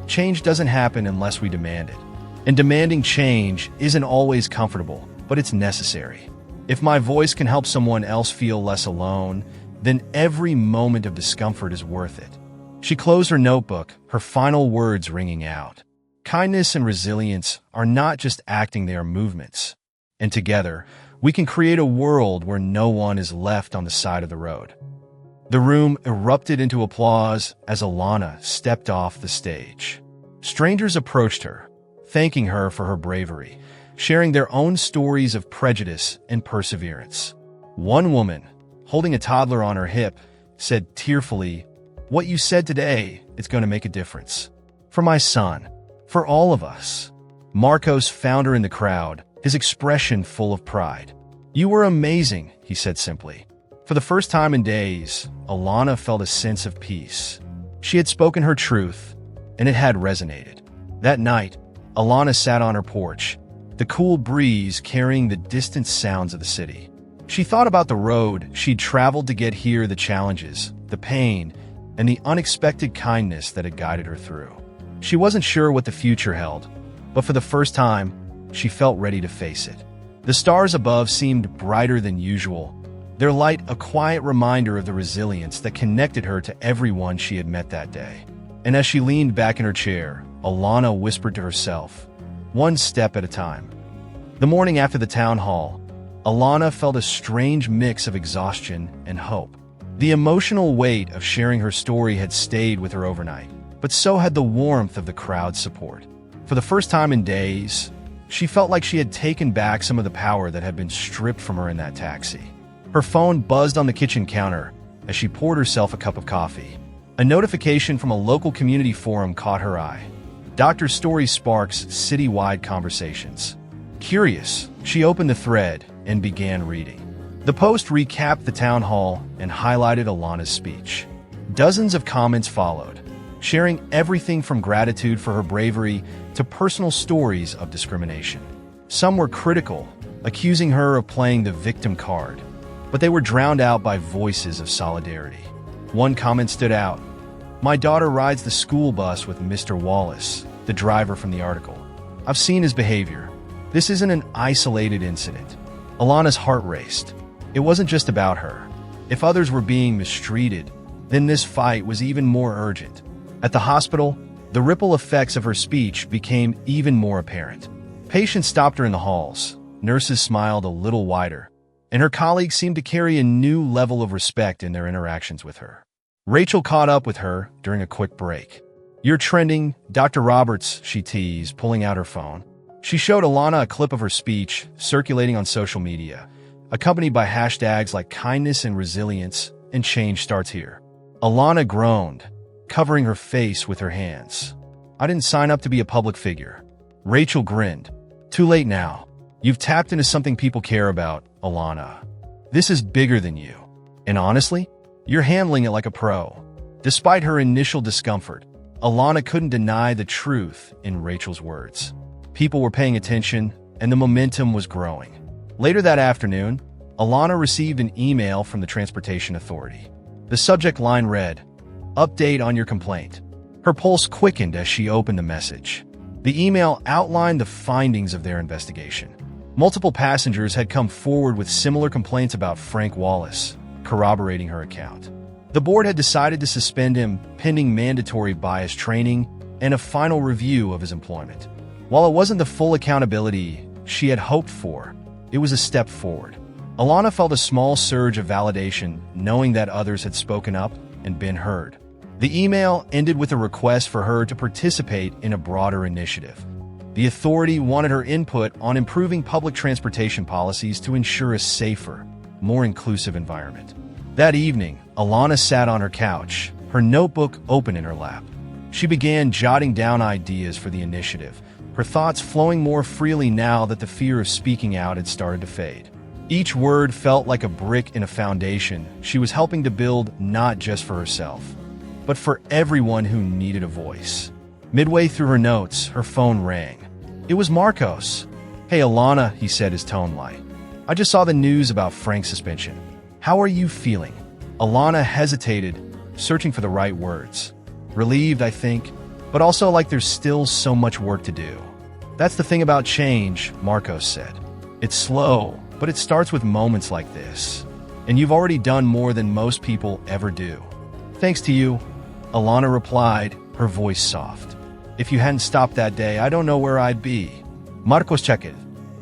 Change doesn't happen unless we demand it. And demanding change isn't always comfortable, but it's necessary. If my voice can help someone else feel less alone, then every moment of discomfort is worth it." She closed her notebook, her final words ringing out. "Kindness and resilience are not just acting, they are movements. And together, we can create a world where no one is left on the side of the road." The room erupted into applause as Alana stepped off the stage. Strangers approached her, thanking her for her bravery, sharing their own stories of prejudice and perseverance. One woman, holding a toddler on her hip, said tearfully, "What you said today is going to make a difference. For my son, for all of us." Marcos found her in the crowd, his expression full of pride. "You were amazing," he said simply. For the first time in days, Alana felt a sense of peace. She had spoken her truth, and it had resonated. That night, Alana sat on her porch, the cool breeze carrying the distant sounds of the city. She thought about the road she'd traveled to get here, the challenges, the pain, and the unexpected kindness that had guided her through. She wasn't sure what the future held, but for the first time, she felt ready to face it. The stars above seemed brighter than usual, their light a quiet reminder of the resilience that connected her to everyone she had met that day. And as she leaned back in her chair, Alana whispered to herself, "One step at a time." The morning after the town hall, Alana felt a strange mix of exhaustion and hope. The emotional weight of sharing her story had stayed with her overnight, but so had the warmth of the crowd's support. For the first time in days, she felt like she had taken back some of the power that had been stripped from her in that taxi. Her phone buzzed on the kitchen counter as she poured herself a cup of coffee. A notification from a local community forum caught her eye. Dr. Story sparks citywide conversations. Curious, she opened the thread and began reading. The post recapped the town hall and highlighted Alana's speech. Dozens of comments followed, sharing everything from gratitude for her bravery to personal stories of discrimination. Some were critical, accusing her of playing the victim card, but they were drowned out by voices of solidarity. One comment stood out. "My daughter rides the school bus with Mr. Wallace, the driver from the article. I've seen his behavior. This isn't an isolated incident." Alana's heart raced. It wasn't just about her. If others were being mistreated, then this fight was even more urgent. At the hospital, the ripple effects of her speech became even more apparent. Patients stopped her in the halls, nurses smiled a little wider, and her colleagues seemed to carry a new level of respect in their interactions with her. Rachel caught up with her during a quick break. "You're trending, Dr. Roberts," she teased, pulling out her phone. She showed Alana a clip of her speech circulating on social media, accompanied by hashtags like kindness and resilience and change starts here. Alana groaned, covering her face with her hands. "I didn't sign up to be a public figure." Rachel grinned. "Too late now. You've tapped into something people care about, Alana. This is bigger than you. And honestly, you're handling it like a pro." Despite her initial discomfort, Alana couldn't deny the truth in Rachel's words. People were paying attention, and the momentum was growing. Later that afternoon, Alana received an email from the Transportation Authority. The subject line read, "Update on your complaint." Her pulse quickened as she opened the message. The email outlined the findings of their investigation. Multiple passengers had come forward with similar complaints about Frank Wallace, corroborating her account. The board had decided to suspend him pending mandatory bias training and a final review of his employment. While it wasn't the full accountability she had hoped for, it was a step forward. Alana felt a small surge of validation knowing that others had spoken up and been heard. The email ended with a request for her to participate in a broader initiative. The authority wanted her input on improving public transportation policies to ensure a safer, more inclusive environment. That evening, Alana sat on her couch, her notebook open in her lap. She began jotting down ideas for the initiative, her thoughts flowing more freely now that the fear of speaking out had started to fade. Each word felt like a brick in a foundation she was helping to build not just for herself, but for everyone who needed a voice. Midway through her notes, her phone rang. It was Marcos. "Hey Alana," he said, his tone light. "I just saw the news about Frank's suspension. How are you feeling?" Alana hesitated, searching for the right words. Relieved, I think, but also like there's still so much work to do. "That's the thing about change," Marcos said. "It's slow, but it starts with moments like this. And you've already done more than most people ever do." "Thanks to you," Alana replied, her voice soft. "If you hadn't stopped that day, I don't know where I'd be." Marcos checked it.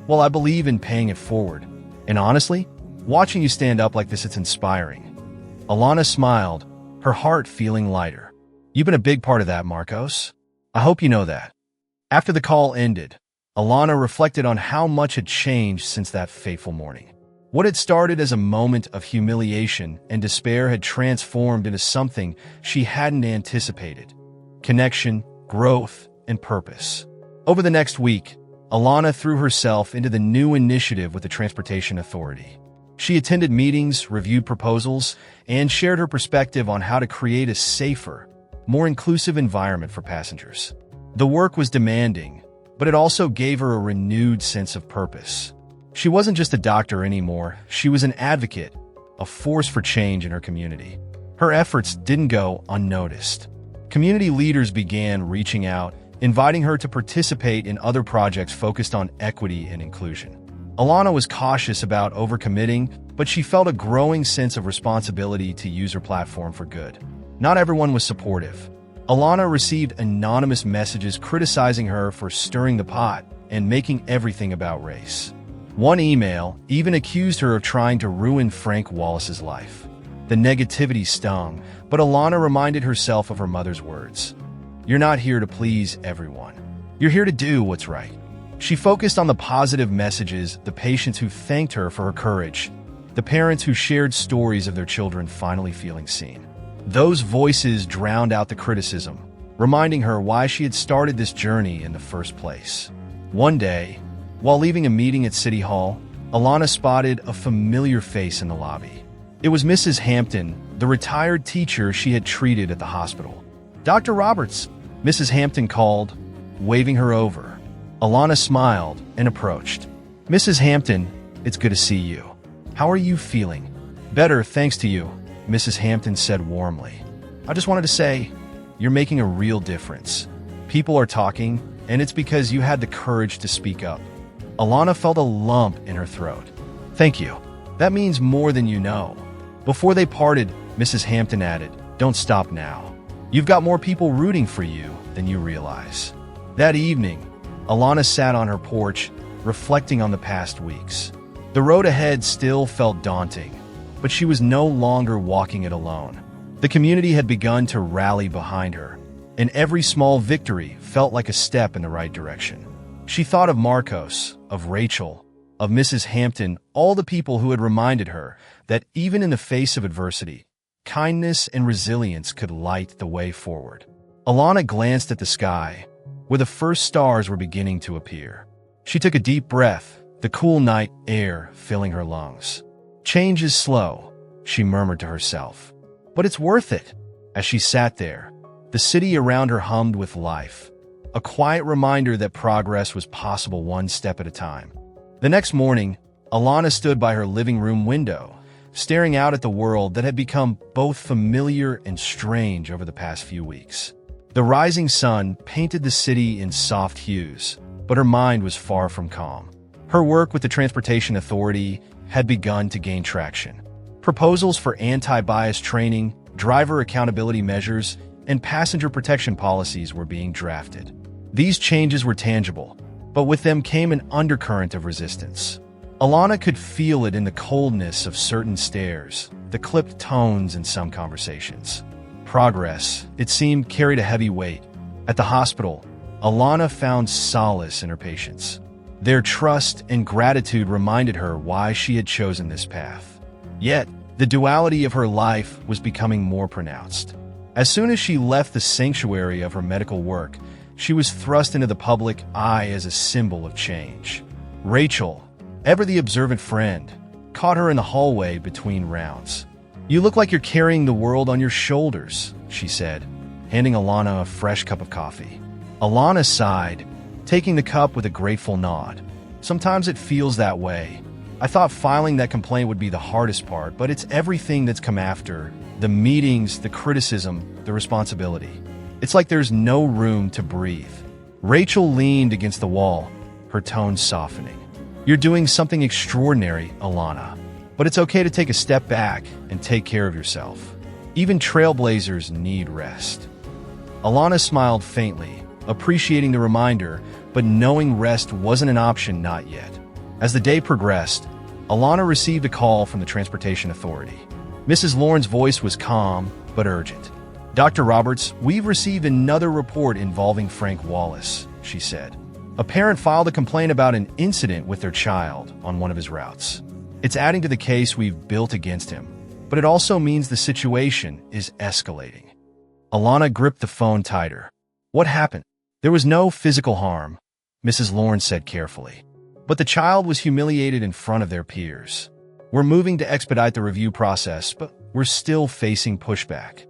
"Well, I believe in paying it forward. And honestly, watching you stand up like this, it's inspiring." Alana smiled, her heart feeling lighter. "You've been a big part of that, Marcos. I hope you know that." After the call ended, Alana reflected on how much had changed since that fateful morning. What had started as a moment of humiliation and despair had transformed into something she hadn't anticipated: connection, growth, and purpose. Over the next week, Alana threw herself into the new initiative with the Transportation Authority. She attended meetings, reviewed proposals, and shared her perspective on how to create a safer, more inclusive environment for passengers. The work was demanding, but it also gave her a renewed sense of purpose. She wasn't just a doctor anymore, she was an advocate, a force for change in her community. Her efforts didn't go unnoticed. Community leaders began reaching out, inviting her to participate in other projects focused on equity and inclusion. Alana was cautious about overcommitting, but she felt a growing sense of responsibility to use her platform for good. Not everyone was supportive. Alana received anonymous messages criticizing her for stirring the pot and making everything about race. One email even accused her of trying to ruin Frank Wallace's life. The negativity stung, but Alana reminded herself of her mother's words. "You're not here to please everyone. You're here to do what's right." She focused on the positive messages, the patients who thanked her for her courage, the parents who shared stories of their children finally feeling seen. Those voices drowned out the criticism, reminding her why she had started this journey in the first place. One day, while leaving a meeting at City Hall, Alana spotted a familiar face in the lobby. It was Mrs. Hampton, the retired teacher she had treated at the hospital. "Dr. Roberts," Mrs. Hampton called, waving her over. Alana smiled and approached. "Mrs. Hampton, it's good to see you. How are you feeling?" "Better, thanks to you," Mrs. Hampton said warmly. "I just wanted to say, you're making a real difference. People are talking, and it's because you had the courage to speak up." Alana felt a lump in her throat. "Thank you. That means more than you know." Before they parted, Mrs. Hampton added, "Don't stop now. You've got more people rooting for you than you realize." That evening, Alana sat on her porch, reflecting on the past weeks. The road ahead still felt daunting, but she was no longer walking it alone. The community had begun to rally behind her, and every small victory felt like a step in the right direction. She thought of Marcos, of Rachel, of Mrs. Hampton, all the people who had reminded her that even in the face of adversity, kindness and resilience could light the way forward. Alana glanced at the sky, where the first stars were beginning to appear. She took a deep breath, the cool night air filling her lungs. "Change is slow," she murmured to herself. "But it's worth it." As she sat there, the city around her hummed with life, a quiet reminder that progress was possible one step at a time. The next morning, Alana stood by her living room window, staring out at the world that had become both familiar and strange over the past few weeks. The rising sun painted the city in soft hues, but her mind was far from calm. Her work with the Transportation Authority had begun to gain traction. Proposals for anti-bias training, driver accountability measures, and passenger protection policies were being drafted. These changes were tangible, but with them came an undercurrent of resistance. Alana could feel it in the coldness of certain stares, the clipped tones in some conversations. Progress, it seemed, carried a heavy weight. At the hospital, Alana found solace in her patients. Their trust and gratitude reminded her why she had chosen this path. Yet, the duality of her life was becoming more pronounced. As soon as she left the sanctuary of her medical work, she was thrust into the public eye as a symbol of change. Rachel, ever the observant friend, caught her in the hallway between rounds. "You look like you're carrying the world on your shoulders," she said, handing Alana a fresh cup of coffee. Alana sighed, taking the cup with a grateful nod. "Sometimes it feels that way. I thought filing that complaint would be the hardest part, but it's everything that's come after. The meetings, the criticism, the responsibility. It's like there's no room to breathe." Rachel leaned against the wall, her tone softening. "You're doing something extraordinary, Alana. But it's okay to take a step back and take care of yourself. Even trailblazers need rest." Alana smiled faintly, appreciating the reminder, but knowing rest wasn't an option not yet. As the day progressed, Alana received a call from the Transportation Authority. Mrs. Lauren's voice was calm but urgent. "Dr. Roberts, we've received another report involving Frank Wallace," she said. "A parent filed a complaint about an incident with their child on one of his routes. It's adding to the case we've built against him, but it also means the situation is escalating." Alana gripped the phone tighter. "What happened?" "There was no physical harm," Mrs. Lauren said carefully. "But the child was humiliated in front of their peers. We're moving to expedite the review process, but we're still facing pushback."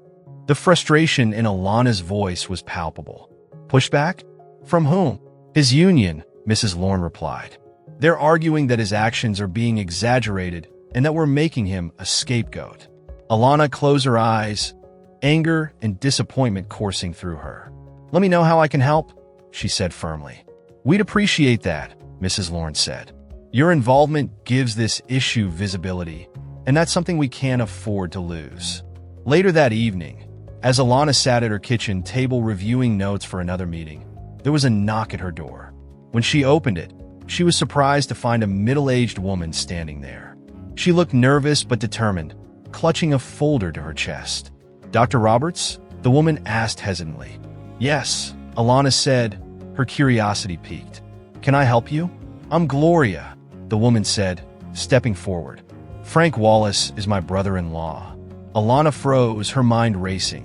The frustration in Alana's voice was palpable. "Pushback? From whom?" "His union," Mrs. Lauren replied. "They're arguing that his actions are being exaggerated and that we're making him a scapegoat." Alana closed her eyes, anger and disappointment coursing through her. "Let me know how I can help," she said firmly. "We'd appreciate that," Mrs. Lauren said. "Your involvement gives this issue visibility, and that's something we can't afford to lose." Later that evening, as Alana sat at her kitchen table reviewing notes for another meeting, there was a knock at her door. When she opened it, she was surprised to find a middle-aged woman standing there. She looked nervous but determined, clutching a folder to her chest. "Dr. Roberts?" the woman asked hesitantly. "Yes," Alana said, her curiosity piqued. "Can I help you?" "I'm Gloria," the woman said, stepping forward. "Frank Wallace is my brother-in-law." Alana froze, her mind racing.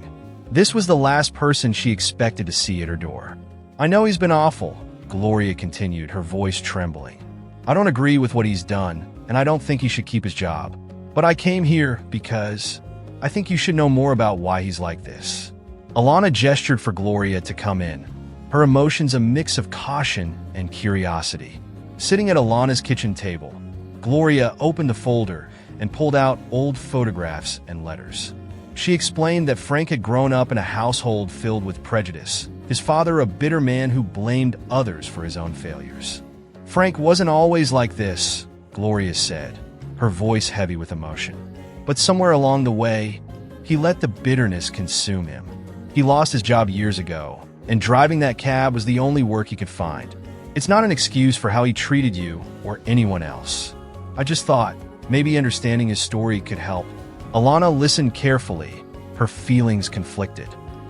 This was the last person she expected to see at her door. "I know he's been awful," Gloria continued, her voice trembling. "I don't agree with what he's done, and I don't think he should keep his job. But I came here because I think you should know more about why he's like this." Alana gestured for Gloria to come in, her emotions a mix of caution and curiosity. Sitting at Alana's kitchen table, Gloria opened a folder and pulled out old photographs and letters. She explained that Frank had grown up in a household filled with prejudice, his father a bitter man who blamed others for his own failures. "Frank wasn't always like this," Gloria said, her voice heavy with emotion. "But somewhere along the way, he let the bitterness consume him. He lost his job years ago, and driving that cab was the only work he could find. It's not an excuse for how he treated you or anyone else. I just thought maybe understanding his story could help." Alana listened carefully, her feelings conflicted.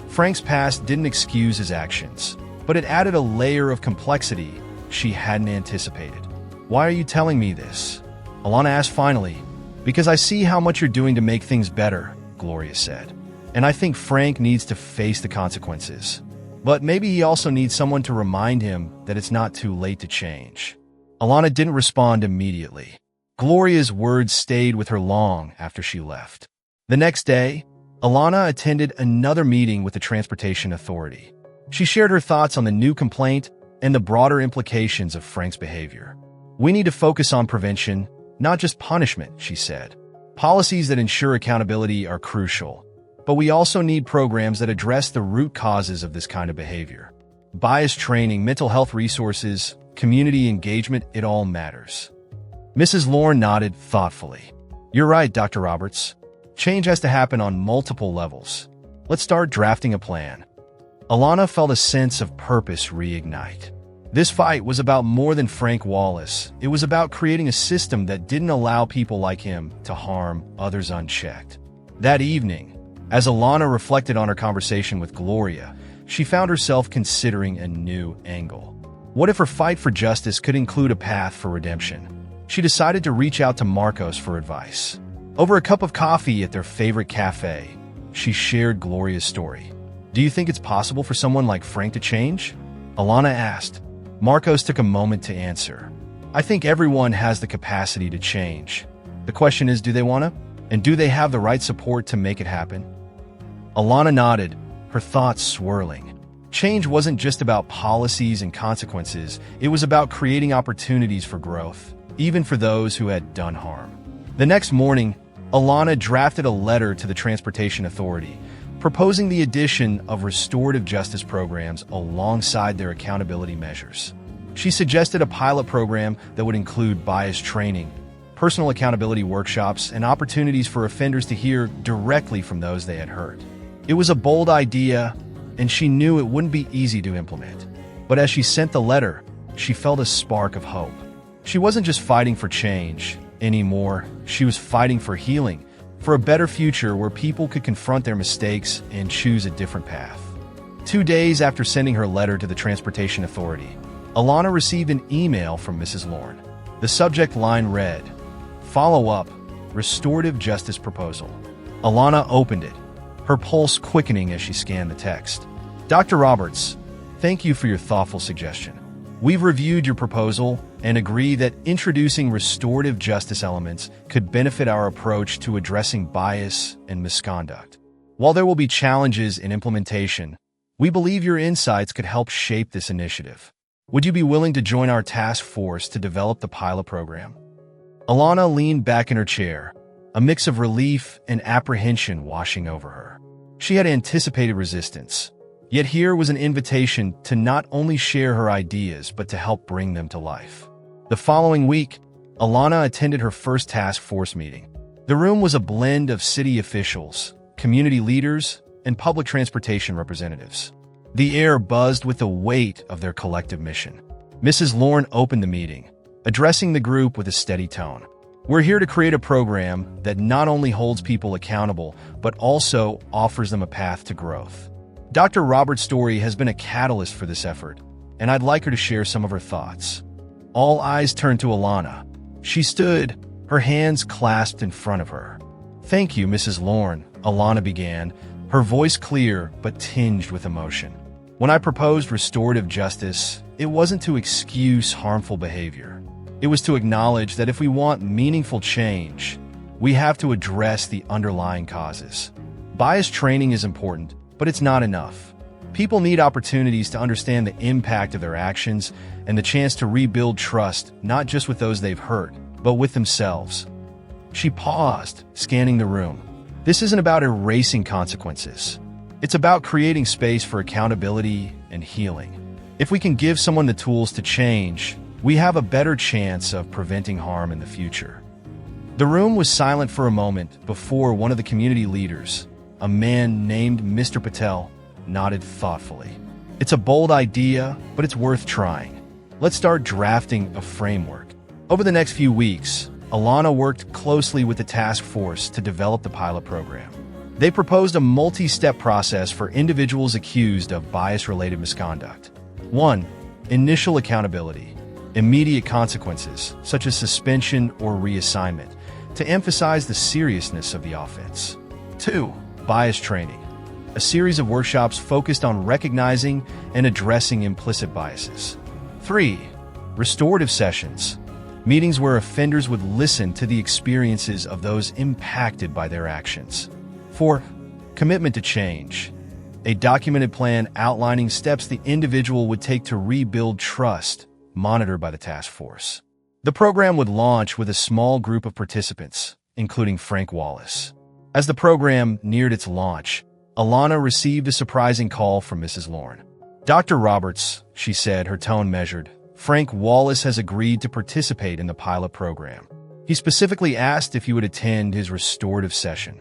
Frank's past didn't excuse his actions, but it added a layer of complexity she hadn't anticipated. "Why are you telling me this?" Alana asked finally. "Because I see how much you're doing to make things better," Gloria said. "And I think Frank needs to face the consequences. But maybe he also needs someone to remind him that it's not too late to change." Alana didn't respond immediately. Gloria's words stayed with her long after she left. The next day, Alana attended another meeting with the Transportation Authority. She shared her thoughts on the new complaint and the broader implications of Frank's behavior. "We need to focus on prevention, not just punishment," she said. "Policies that ensure accountability are crucial, but we also need programs that address the root causes of this kind of behavior. Bias training, mental health resources, community engagement, it all matters." Mrs. Lorne nodded thoughtfully. "You're right, Dr. Roberts. Change has to happen on multiple levels. Let's start drafting a plan." Alana felt a sense of purpose reignite. This fight was about more than Frank Wallace. It was about creating a system that didn't allow people like him to harm others unchecked. That evening, as Alana reflected on her conversation with Gloria, she found herself considering a new angle. What if her fight for justice could include a path for redemption? She decided to reach out to Marcos for advice. Over a cup of coffee at their favorite cafe, she shared Gloria's story. "Do you think it's possible for someone like Frank to change?" Alana asked. Marcos took a moment to answer. "I think everyone has the capacity to change. The question is, do they want to? And do they have the right support to make it happen?" Alana nodded, her thoughts swirling. Change wasn't just about policies and consequences, it was about creating opportunities for growth, even for those who had done harm. The next morning, Alana drafted a letter to the Transportation Authority, proposing the addition of restorative justice programs alongside their accountability measures. She suggested a pilot program that would include bias training, personal accountability workshops, and opportunities for offenders to hear directly from those they had hurt. It was a bold idea, and she knew it wouldn't be easy to implement. But as she sent the letter, she felt a spark of hope. She wasn't just fighting for change anymore, she was fighting for healing, for a better future where people could confront their mistakes and choose a different path. 2 days after sending her letter to the Transportation Authority, Alana received an email from Mrs. Lorne. The subject line read, "Follow-up, Restorative Justice Proposal." Alana opened it, her pulse quickening as she scanned the text. "Dr. Roberts, thank you for your thoughtful suggestion. We've reviewed your proposal and agree that introducing restorative justice elements could benefit our approach to addressing bias and misconduct. While there will be challenges in implementation, we believe your insights could help shape this initiative. Would you be willing to join our task force to develop the pilot program?" Alana leaned back in her chair, a mix of relief and apprehension washing over her. She had anticipated resistance, yet here was an invitation to not only share her ideas but to help bring them to life. The following week, Alana attended her first task force meeting. The room was a blend of city officials, community leaders, and public transportation representatives. The air buzzed with the weight of their collective mission. Mrs. Lorne opened the meeting, addressing the group with a steady tone. "We're here to create a program that not only holds people accountable, but also offers them a path to growth. Dr. Roberts' story has been a catalyst for this effort, and I'd like her to share some of her thoughts." All eyes turned to Alana. She stood, her hands clasped in front of her. "Thank you, Mrs. Lorne," Alana began, her voice clear but tinged with emotion. "When I proposed restorative justice, it wasn't to excuse harmful behavior. It was to acknowledge that if we want meaningful change, we have to address the underlying causes. Bias training is important, but it's not enough. People need opportunities to understand the impact of their actions and the chance to rebuild trust, not just with those they've hurt, but with themselves." She paused, scanning the room. This isn't about erasing consequences. It's about creating space for accountability and healing. If we can give someone the tools to change, we have a better chance of preventing harm in the future. The room was silent for a moment before one of the community leaders, a man named Mr. Patel, nodded thoughtfully. "It's a bold idea, but it's worth trying. Let's start drafting a framework." Over the next few weeks, Alana worked closely with the task force to develop the pilot program. They proposed a multi-step process for individuals accused of bias-related misconduct. 1. Initial accountability. Immediate consequences, such as suspension or reassignment, to emphasize the seriousness of the offense. 2. Bias training. A series of workshops focused on recognizing and addressing implicit biases. 3. Restorative sessions. Meetings where offenders would listen to the experiences of those impacted by their actions. 4. commitment to change, a documented plan outlining steps the individual would take to rebuild trust, monitored by the task force. The program would launch with a small group of participants, including Frank Wallace. As the program neared its launch, Alana received a surprising call from Mrs. Lorne. "Dr. Roberts," she said, her tone measured, "Frank Wallace has agreed to participate in the pilot program. He specifically asked if you would attend his restorative session."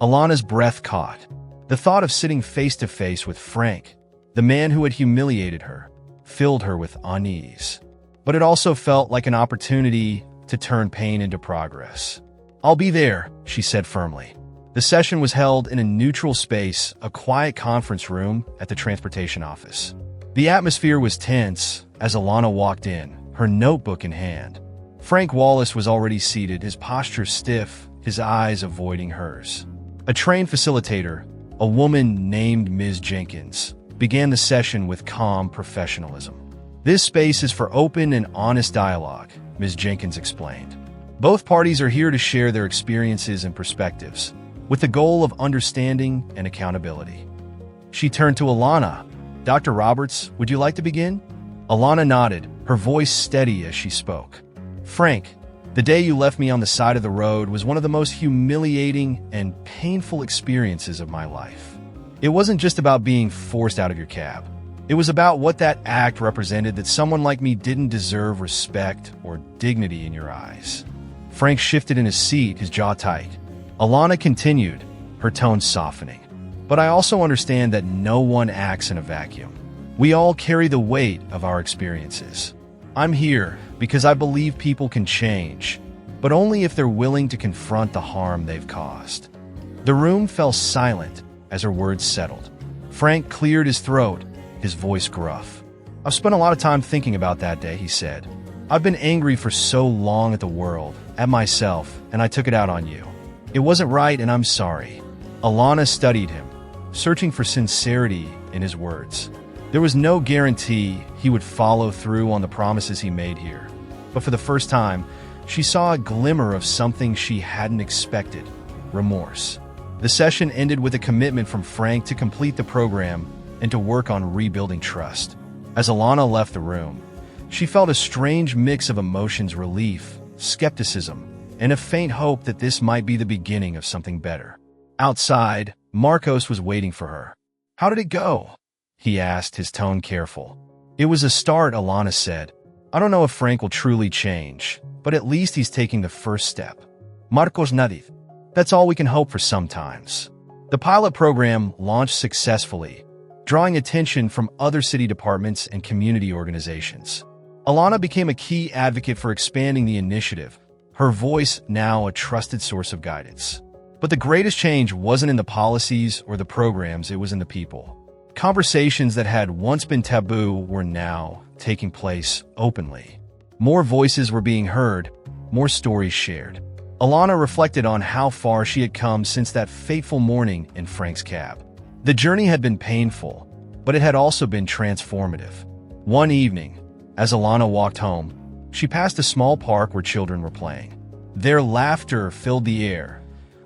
Alana's breath caught. The thought of sitting face-to-face with Frank, the man who had humiliated her, filled her with unease. But it also felt like an opportunity to turn pain into progress. "I'll be there," she said firmly. The session was held in a neutral space, a quiet conference room at the transportation office. The atmosphere was tense as Alana walked in, her notebook in hand. Frank Wallace was already seated, his posture stiff, his eyes avoiding hers. A trained facilitator, a woman named Ms. Jenkins, began the session with calm professionalism. "This space is for open and honest dialogue," Ms. Jenkins explained. "Both parties are here to share their experiences and perspectives, with the goal of understanding and accountability." She turned to Alana. "Dr. Roberts, would you like to begin?" Alana nodded, her voice steady as she spoke. "Frank, the day you left me on the side of the road was one of the most humiliating and painful experiences of my life. It wasn't just about being forced out of your cab. It was about what that act represented, that someone like me didn't deserve respect or dignity in your eyes." Frank shifted in his seat, his jaw tight. Alana continued, her tone softening. "But I also understand that no one acts in a vacuum. We all carry the weight of our experiences. I'm here because I believe people can change, but only if they're willing to confront the harm they've caused." The room fell silent as her words settled. Frank cleared his throat, his voice gruff. "I've spent a lot of time thinking about that day," he said. "I've been angry for so long at the world, at myself, and I took it out on you. It wasn't right, and I'm sorry." Alana studied him, searching for sincerity in his words. There was no guarantee he would follow through on the promises he made here. But for the first time, she saw a glimmer of something she hadn't expected: remorse. The session ended with a commitment from Frank to complete the program and to work on rebuilding trust. As Alana left the room, she felt a strange mix of emotions: relief, skepticism, and a faint hope that this might be the beginning of something better. Outside, Marcos was waiting for her. "How did it go?" he asked, his tone careful. "It was a start," Alana said. "I don't know if Frank will truly change, but at least he's taking the first step." Marcos nodded. "That's all we can hope for sometimes." The pilot program launched successfully, drawing attention from other city departments and community organizations. Alana became a key advocate for expanding the initiative, her voice now a trusted source of guidance. But the greatest change wasn't in the policies or the programs, it was in the people. Conversations that had once been taboo were now taking place openly. More voices were being heard, more stories shared. Alana reflected on how far she had come since that fateful morning in Frank's cab. The journey had been painful, but it had also been transformative. One evening, as Alana walked home, she passed a small park where children were playing. Their laughter filled the air,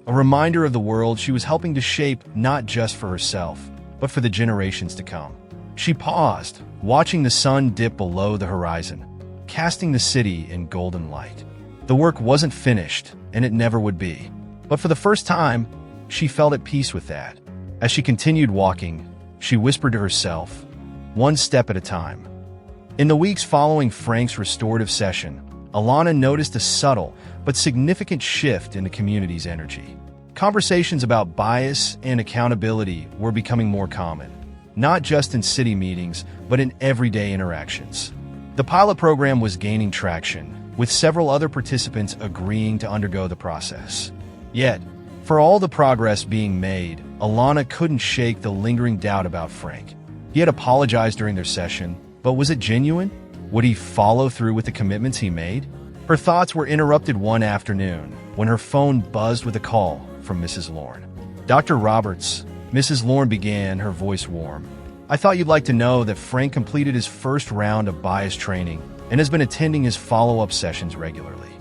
a reminder of the world she was helping to shape, not just for herself, but for the generations to come. She paused, watching the sun dip below the horizon, casting the city in golden light. The work wasn't finished, and it never would be. But for the first time, she felt at peace with that. As she continued walking, she whispered to herself, one step at a time. In the weeks following Frank's restorative session, Alana noticed a subtle but significant shift in the community's energy. Conversations about bias and accountability were becoming more common, not just in city meetings, but in everyday interactions. The pilot program was gaining traction, with several other participants agreeing to undergo the process. Yet, for all the progress being made, Alana couldn't shake the lingering doubt about Frank. He had apologized during their session, but was it genuine? Would he follow through with the commitments he made? Her thoughts were interrupted one afternoon when her phone buzzed with a call from Mrs. Lorne. "Dr. Roberts," Mrs. Lorne began, her voice warm. "I thought you'd like to know that Frank completed his first round of bias training and has been attending his follow-up sessions regularly."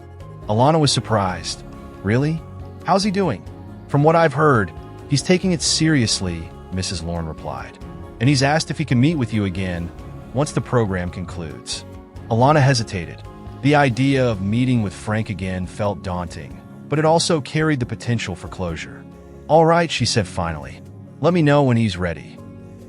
Alana was surprised. "Really? How's he doing?" "From what I've heard, He's taking it seriously, Mrs. Lorne replied. And he's asked if he can meet with you again once the program concludes. Alana hesitated. The idea of meeting with Frank again felt daunting, but it also carried the potential for closure. All right, she said finally. Let me know when he's ready.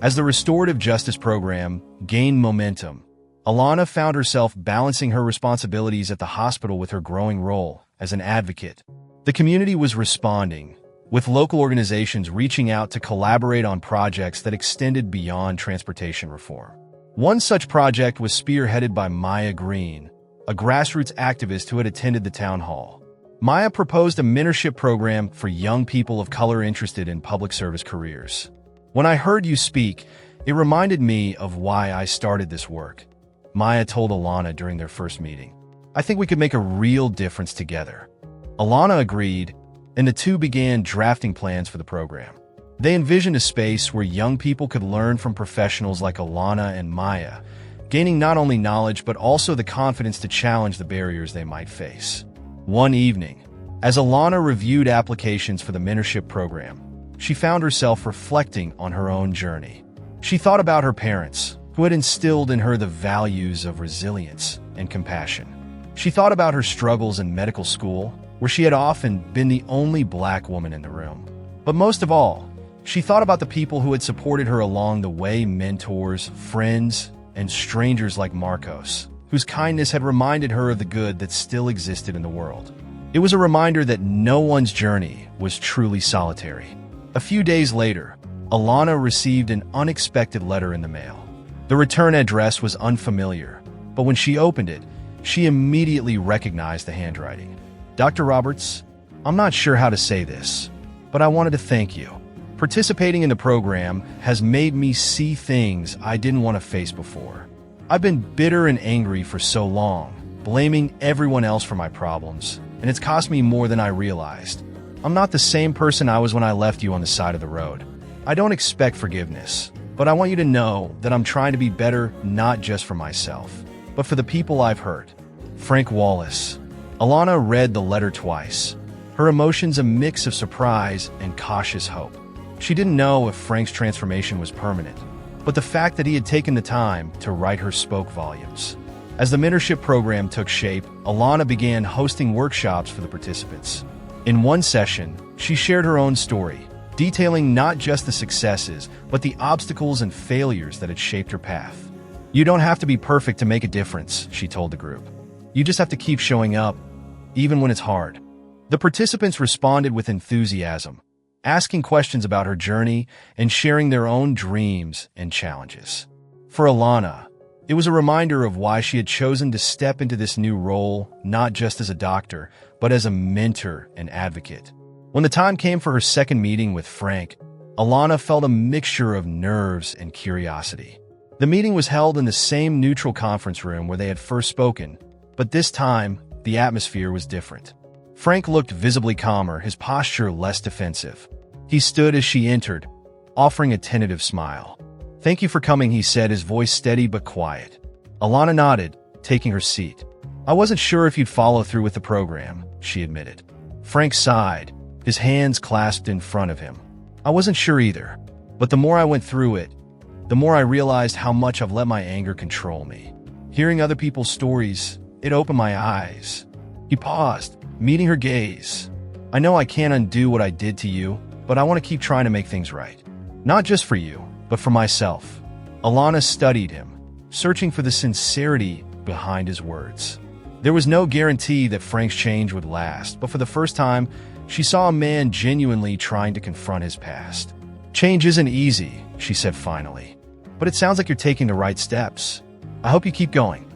As the restorative justice program gained momentum, Alana found herself balancing her responsibilities at the hospital with her growing role as an advocate. The community was responding, with local organizations reaching out to collaborate on projects that extended beyond transportation reform. One such project was spearheaded by Maya Green, a grassroots activist who had attended the town hall. Maya proposed a mentorship program for young people of color interested in public service careers. When I heard you speak, it reminded me of why I started this work, Maya told Alana during their first meeting. I think we could make a real difference together. Alana agreed, and the two began drafting plans for the program. They envisioned a space where young people could learn from professionals like Alana and Maya, gaining not only knowledge but also the confidence to challenge the barriers they might face. One evening, as Alana reviewed applications for the mentorship program, she found herself reflecting on her own journey. She thought about her parents, who had instilled in her the values of resilience and compassion. She thought about her struggles in medical school, where she had often been the only black woman in the room. But most of all, she thought about the people who had supported her along the way, mentors, friends, and strangers like Marcos, whose kindness had reminded her of the good that still existed in the world. It was a reminder that no one's journey was truly solitary. A few days later, Alana received an unexpected letter in the mail. The return address was unfamiliar, but when she opened it, she immediately recognized the handwriting. Dr. Roberts, I'm not sure how to say this, but I wanted to thank you. Participating in the program has made me see things I didn't want to face before. I've been bitter and angry for so long, blaming everyone else for my problems, and it's cost me more than I realized. I'm not the same person I was when I left you on the side of the road. I don't expect forgiveness, but I want you to know that I'm trying to be better not just for myself, but for the people I've hurt. Frank Wallace. Alana read the letter twice, her emotions a mix of surprise and cautious hope. She didn't know if Frank's transformation was permanent, but the fact that he had taken the time to write her spoke volumes. As the mentorship program took shape, Alana began hosting workshops for the participants. In one session, she shared her own story, detailing not just the successes, but the obstacles and failures that had shaped her path. You don't have to be perfect to make a difference, she told the group. You just have to keep showing up, even when it's hard. The participants responded with enthusiasm, asking questions about her journey and sharing their own dreams and challenges. For Alana, it was a reminder of why she had chosen to step into this new role, not just as a doctor, but as a mentor and advocate. When the time came for her second meeting with Frank, Alana felt a mixture of nerves and curiosity. The meeting was held in the same neutral conference room where they had first spoken, but this time, the atmosphere was different. Frank looked visibly calmer, his posture less defensive. He stood as she entered, offering a tentative smile. Thank you for coming, he said, his voice steady but quiet. Alana nodded, taking her seat. I wasn't sure if you'd follow through with the program, she admitted. Frank sighed, his hands clasped in front of him. I wasn't sure either, but the more I went through it, the more I realized how much I've let my anger control me. Hearing other people's stories, it opened my eyes. He paused, meeting her gaze. I know I can't undo what I did to you, but I want to keep trying to make things right. Not just for you, but for myself. Alana studied him, searching for the sincerity behind his words. There was no guarantee that Frank's change would last, but for the first time, she saw a man genuinely trying to confront his past. Change isn't easy, she said finally, but it sounds like you're taking the right steps. I hope you keep going.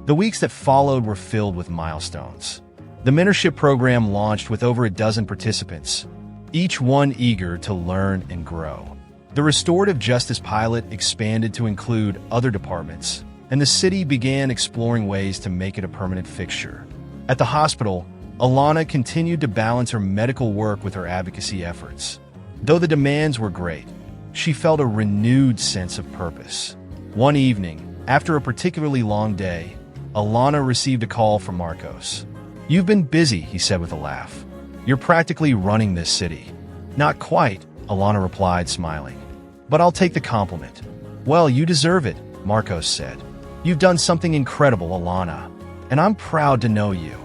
The weeks that followed were filled with milestones. The mentorship program launched with over a dozen participants, each one eager to learn and grow. The restorative justice pilot expanded to include other departments, and the city began exploring ways to make it a permanent fixture. At the hospital, Alana continued to balance her medical work with her advocacy efforts. Though the demands were great, she felt a renewed sense of purpose. One evening, after a particularly long day, Alana received a call from Marcos. You've been busy, he said with a laugh. You're practically running this city. Not quite, Alana replied, smiling. But I'll take the compliment. Well, you deserve it, Marcos said. You've done something incredible, Alana, and I'm proud to know you.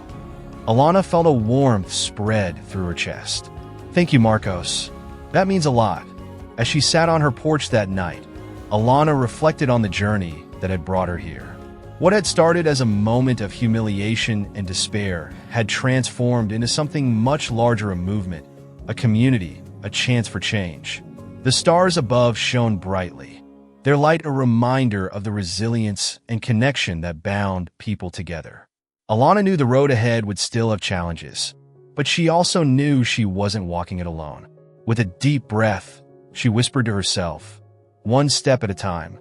Alana felt a warmth spread through her chest. Thank you, Marcos. That means a lot. As she sat on her porch that night, Alana reflected on the journey that had brought her here. What had started as a moment of humiliation and despair had transformed into something much larger, a movement, a community, a chance for change. The stars above shone brightly, their light a reminder of the resilience and connection that bound people together. Alana knew the road ahead would still have challenges, but she also knew she wasn't walking it alone. With a deep breath, she whispered to herself, one step at a time.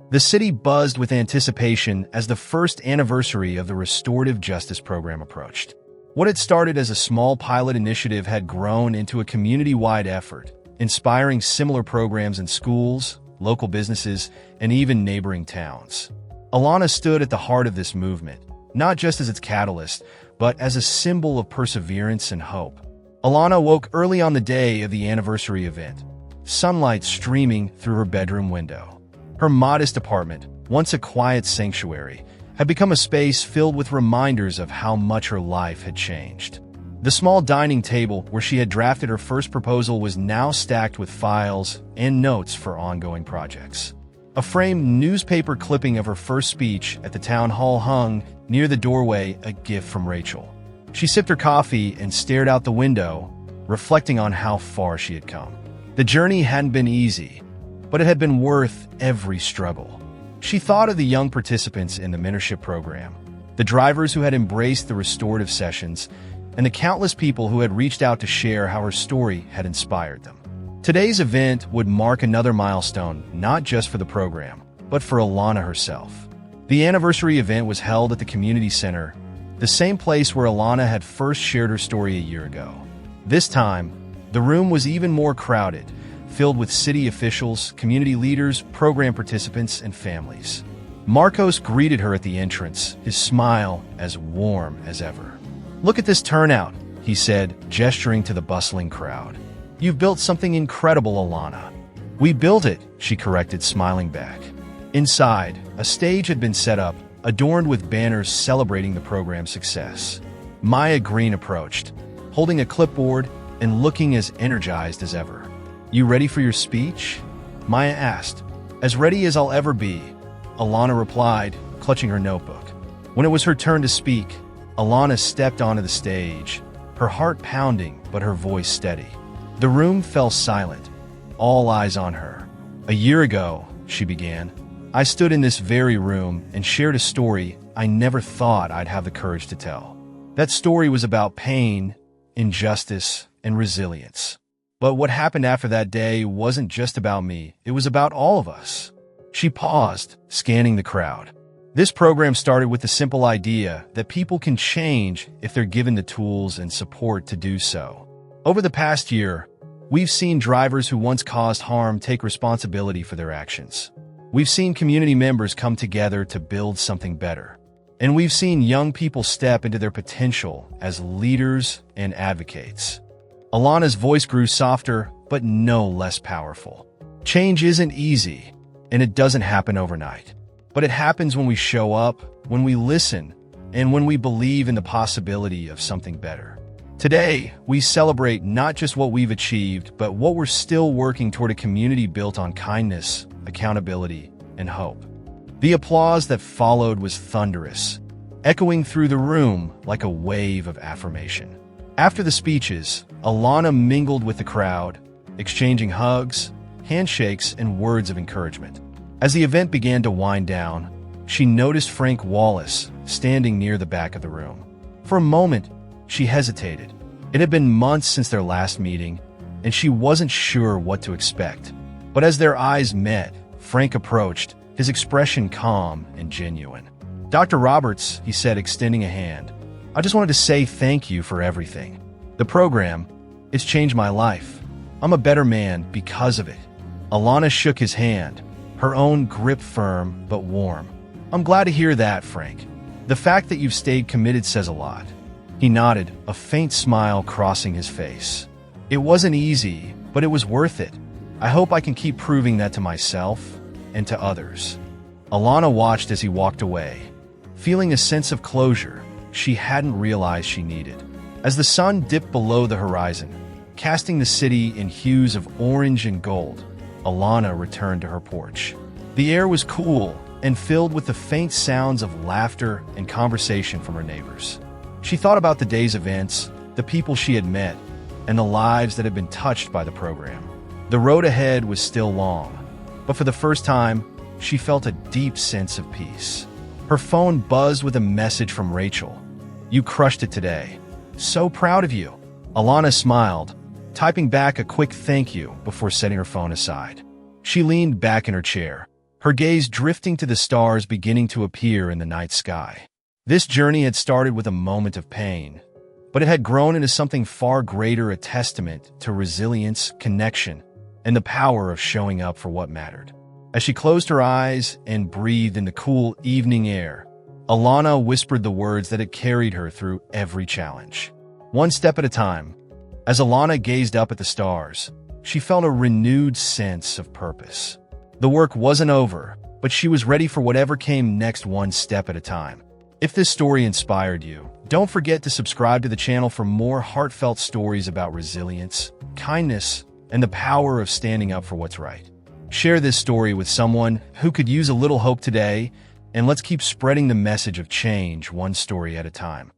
The city buzzed with anticipation as the first anniversary of the Restorative Justice Program approached. What had started as a small pilot initiative had grown into a community-wide effort, inspiring similar programs in schools, local businesses, and even neighboring towns. Alana stood at the heart of this movement, not just as its catalyst, but as a symbol of perseverance and hope. Alana woke early on the day of the anniversary event, sunlight streaming through her bedroom window. Her modest apartment, once a quiet sanctuary, had become a space filled with reminders of how much her life had changed. The small dining table where she had drafted her first proposal was now stacked with files and notes for ongoing projects. A framed newspaper clipping of her first speech at the town hall hung near the doorway, a gift from Rachel. She sipped her coffee and stared out the window, reflecting on how far she had come. The journey hadn't been easy, but it had been worth every struggle. She thought of the young participants in the mentorship program, the drivers who had embraced the restorative sessions, and the countless people who had reached out to share how her story had inspired them. Today's event would mark another milestone, not just for the program, but for Alana herself. The anniversary event was held at the community center, the same place where Alana had first shared her story a year ago. This time, the room was even more crowded, filled with city officials, community leaders, program participants, and families. Marcos greeted her at the entrance, his smile as warm as ever. "Look at this turnout," he said, gesturing to the bustling crowd. "You've built something incredible, Alana." "We built it," she corrected, smiling back. Inside, a stage had been set up, adorned with banners celebrating the program's success. Maya Green approached, holding a clipboard and looking as energized as ever. "You ready for your speech?" Maya asked. "As ready as I'll ever be," Alana replied, clutching her notebook. When it was her turn to speak, Alana stepped onto the stage, her heart pounding but her voice steady. The room fell silent, all eyes on her. "A year ago," she began, "I stood in this very room and shared a story I never thought I'd have the courage to tell. That story was about pain, injustice, and resilience. But what happened after that day wasn't just about me, it was about all of us." She paused, scanning the crowd. This program started with the simple idea that people can change if they're given the tools and support to do so. Over the past year, we've seen drivers who once caused harm take responsibility for their actions. We've seen community members come together to build something better. And we've seen young people step into their potential as leaders and advocates. Alana's voice grew softer, but no less powerful. Change isn't easy, and it doesn't happen overnight. But it happens when we show up, when we listen, and when we believe in the possibility of something better. Today, we celebrate not just what we've achieved, but what we're still working toward, a community built on kindness, accountability, and hope. The applause that followed was thunderous, echoing through the room like a wave of affirmation. After the speeches, Alana mingled with the crowd, exchanging hugs, handshakes, and words of encouragement. As the event began to wind down, she noticed Frank Wallace standing near the back of the room. For a moment, she hesitated. It had been months since their last meeting, and she wasn't sure what to expect. But as their eyes met, Frank approached, his expression calm and genuine. "Dr. Roberts," he said, extending a hand, "I just wanted to say thank you for everything. The program, it's changed my life. I'm a better man because of it." Alana shook his hand, her own grip firm but warm. "I'm glad to hear that, Frank. The fact that you've stayed committed says a lot." He nodded, a faint smile crossing his face. "It wasn't easy, but it was worth it. I hope I can keep proving that to myself and to others." Alana watched as he walked away, feeling a sense of closure she hadn't realized she needed. As the sun dipped below the horizon, casting the city in hues of orange and gold, Alana returned to her porch. The air was cool and filled with the faint sounds of laughter and conversation from her neighbors. She thought about the day's events, the people she had met, and the lives that had been touched by the program. The road ahead was still long, but for the first time, she felt a deep sense of peace. Her phone buzzed with a message from Rachel. "You crushed it today. So proud of you." Alana smiled, typing back a quick thank you before setting her phone aside. She leaned back in her chair, her gaze drifting to the stars beginning to appear in the night sky. This journey had started with a moment of pain, but it had grown into something far greater, a testament to resilience, connection, and the power of showing up for what mattered. As she closed her eyes and breathed in the cool evening air, Alana whispered the words that had carried her through every challenge. One step at a time. As Alana gazed up at the stars, she felt a renewed sense of purpose. The work wasn't over, but she was ready for whatever came next, one step at a time. If this story inspired you, don't forget to subscribe to the channel for more heartfelt stories about resilience, kindness, and the power of standing up for what's right. Share this story with someone who could use a little hope today, and let's keep spreading the message of change one story at a time.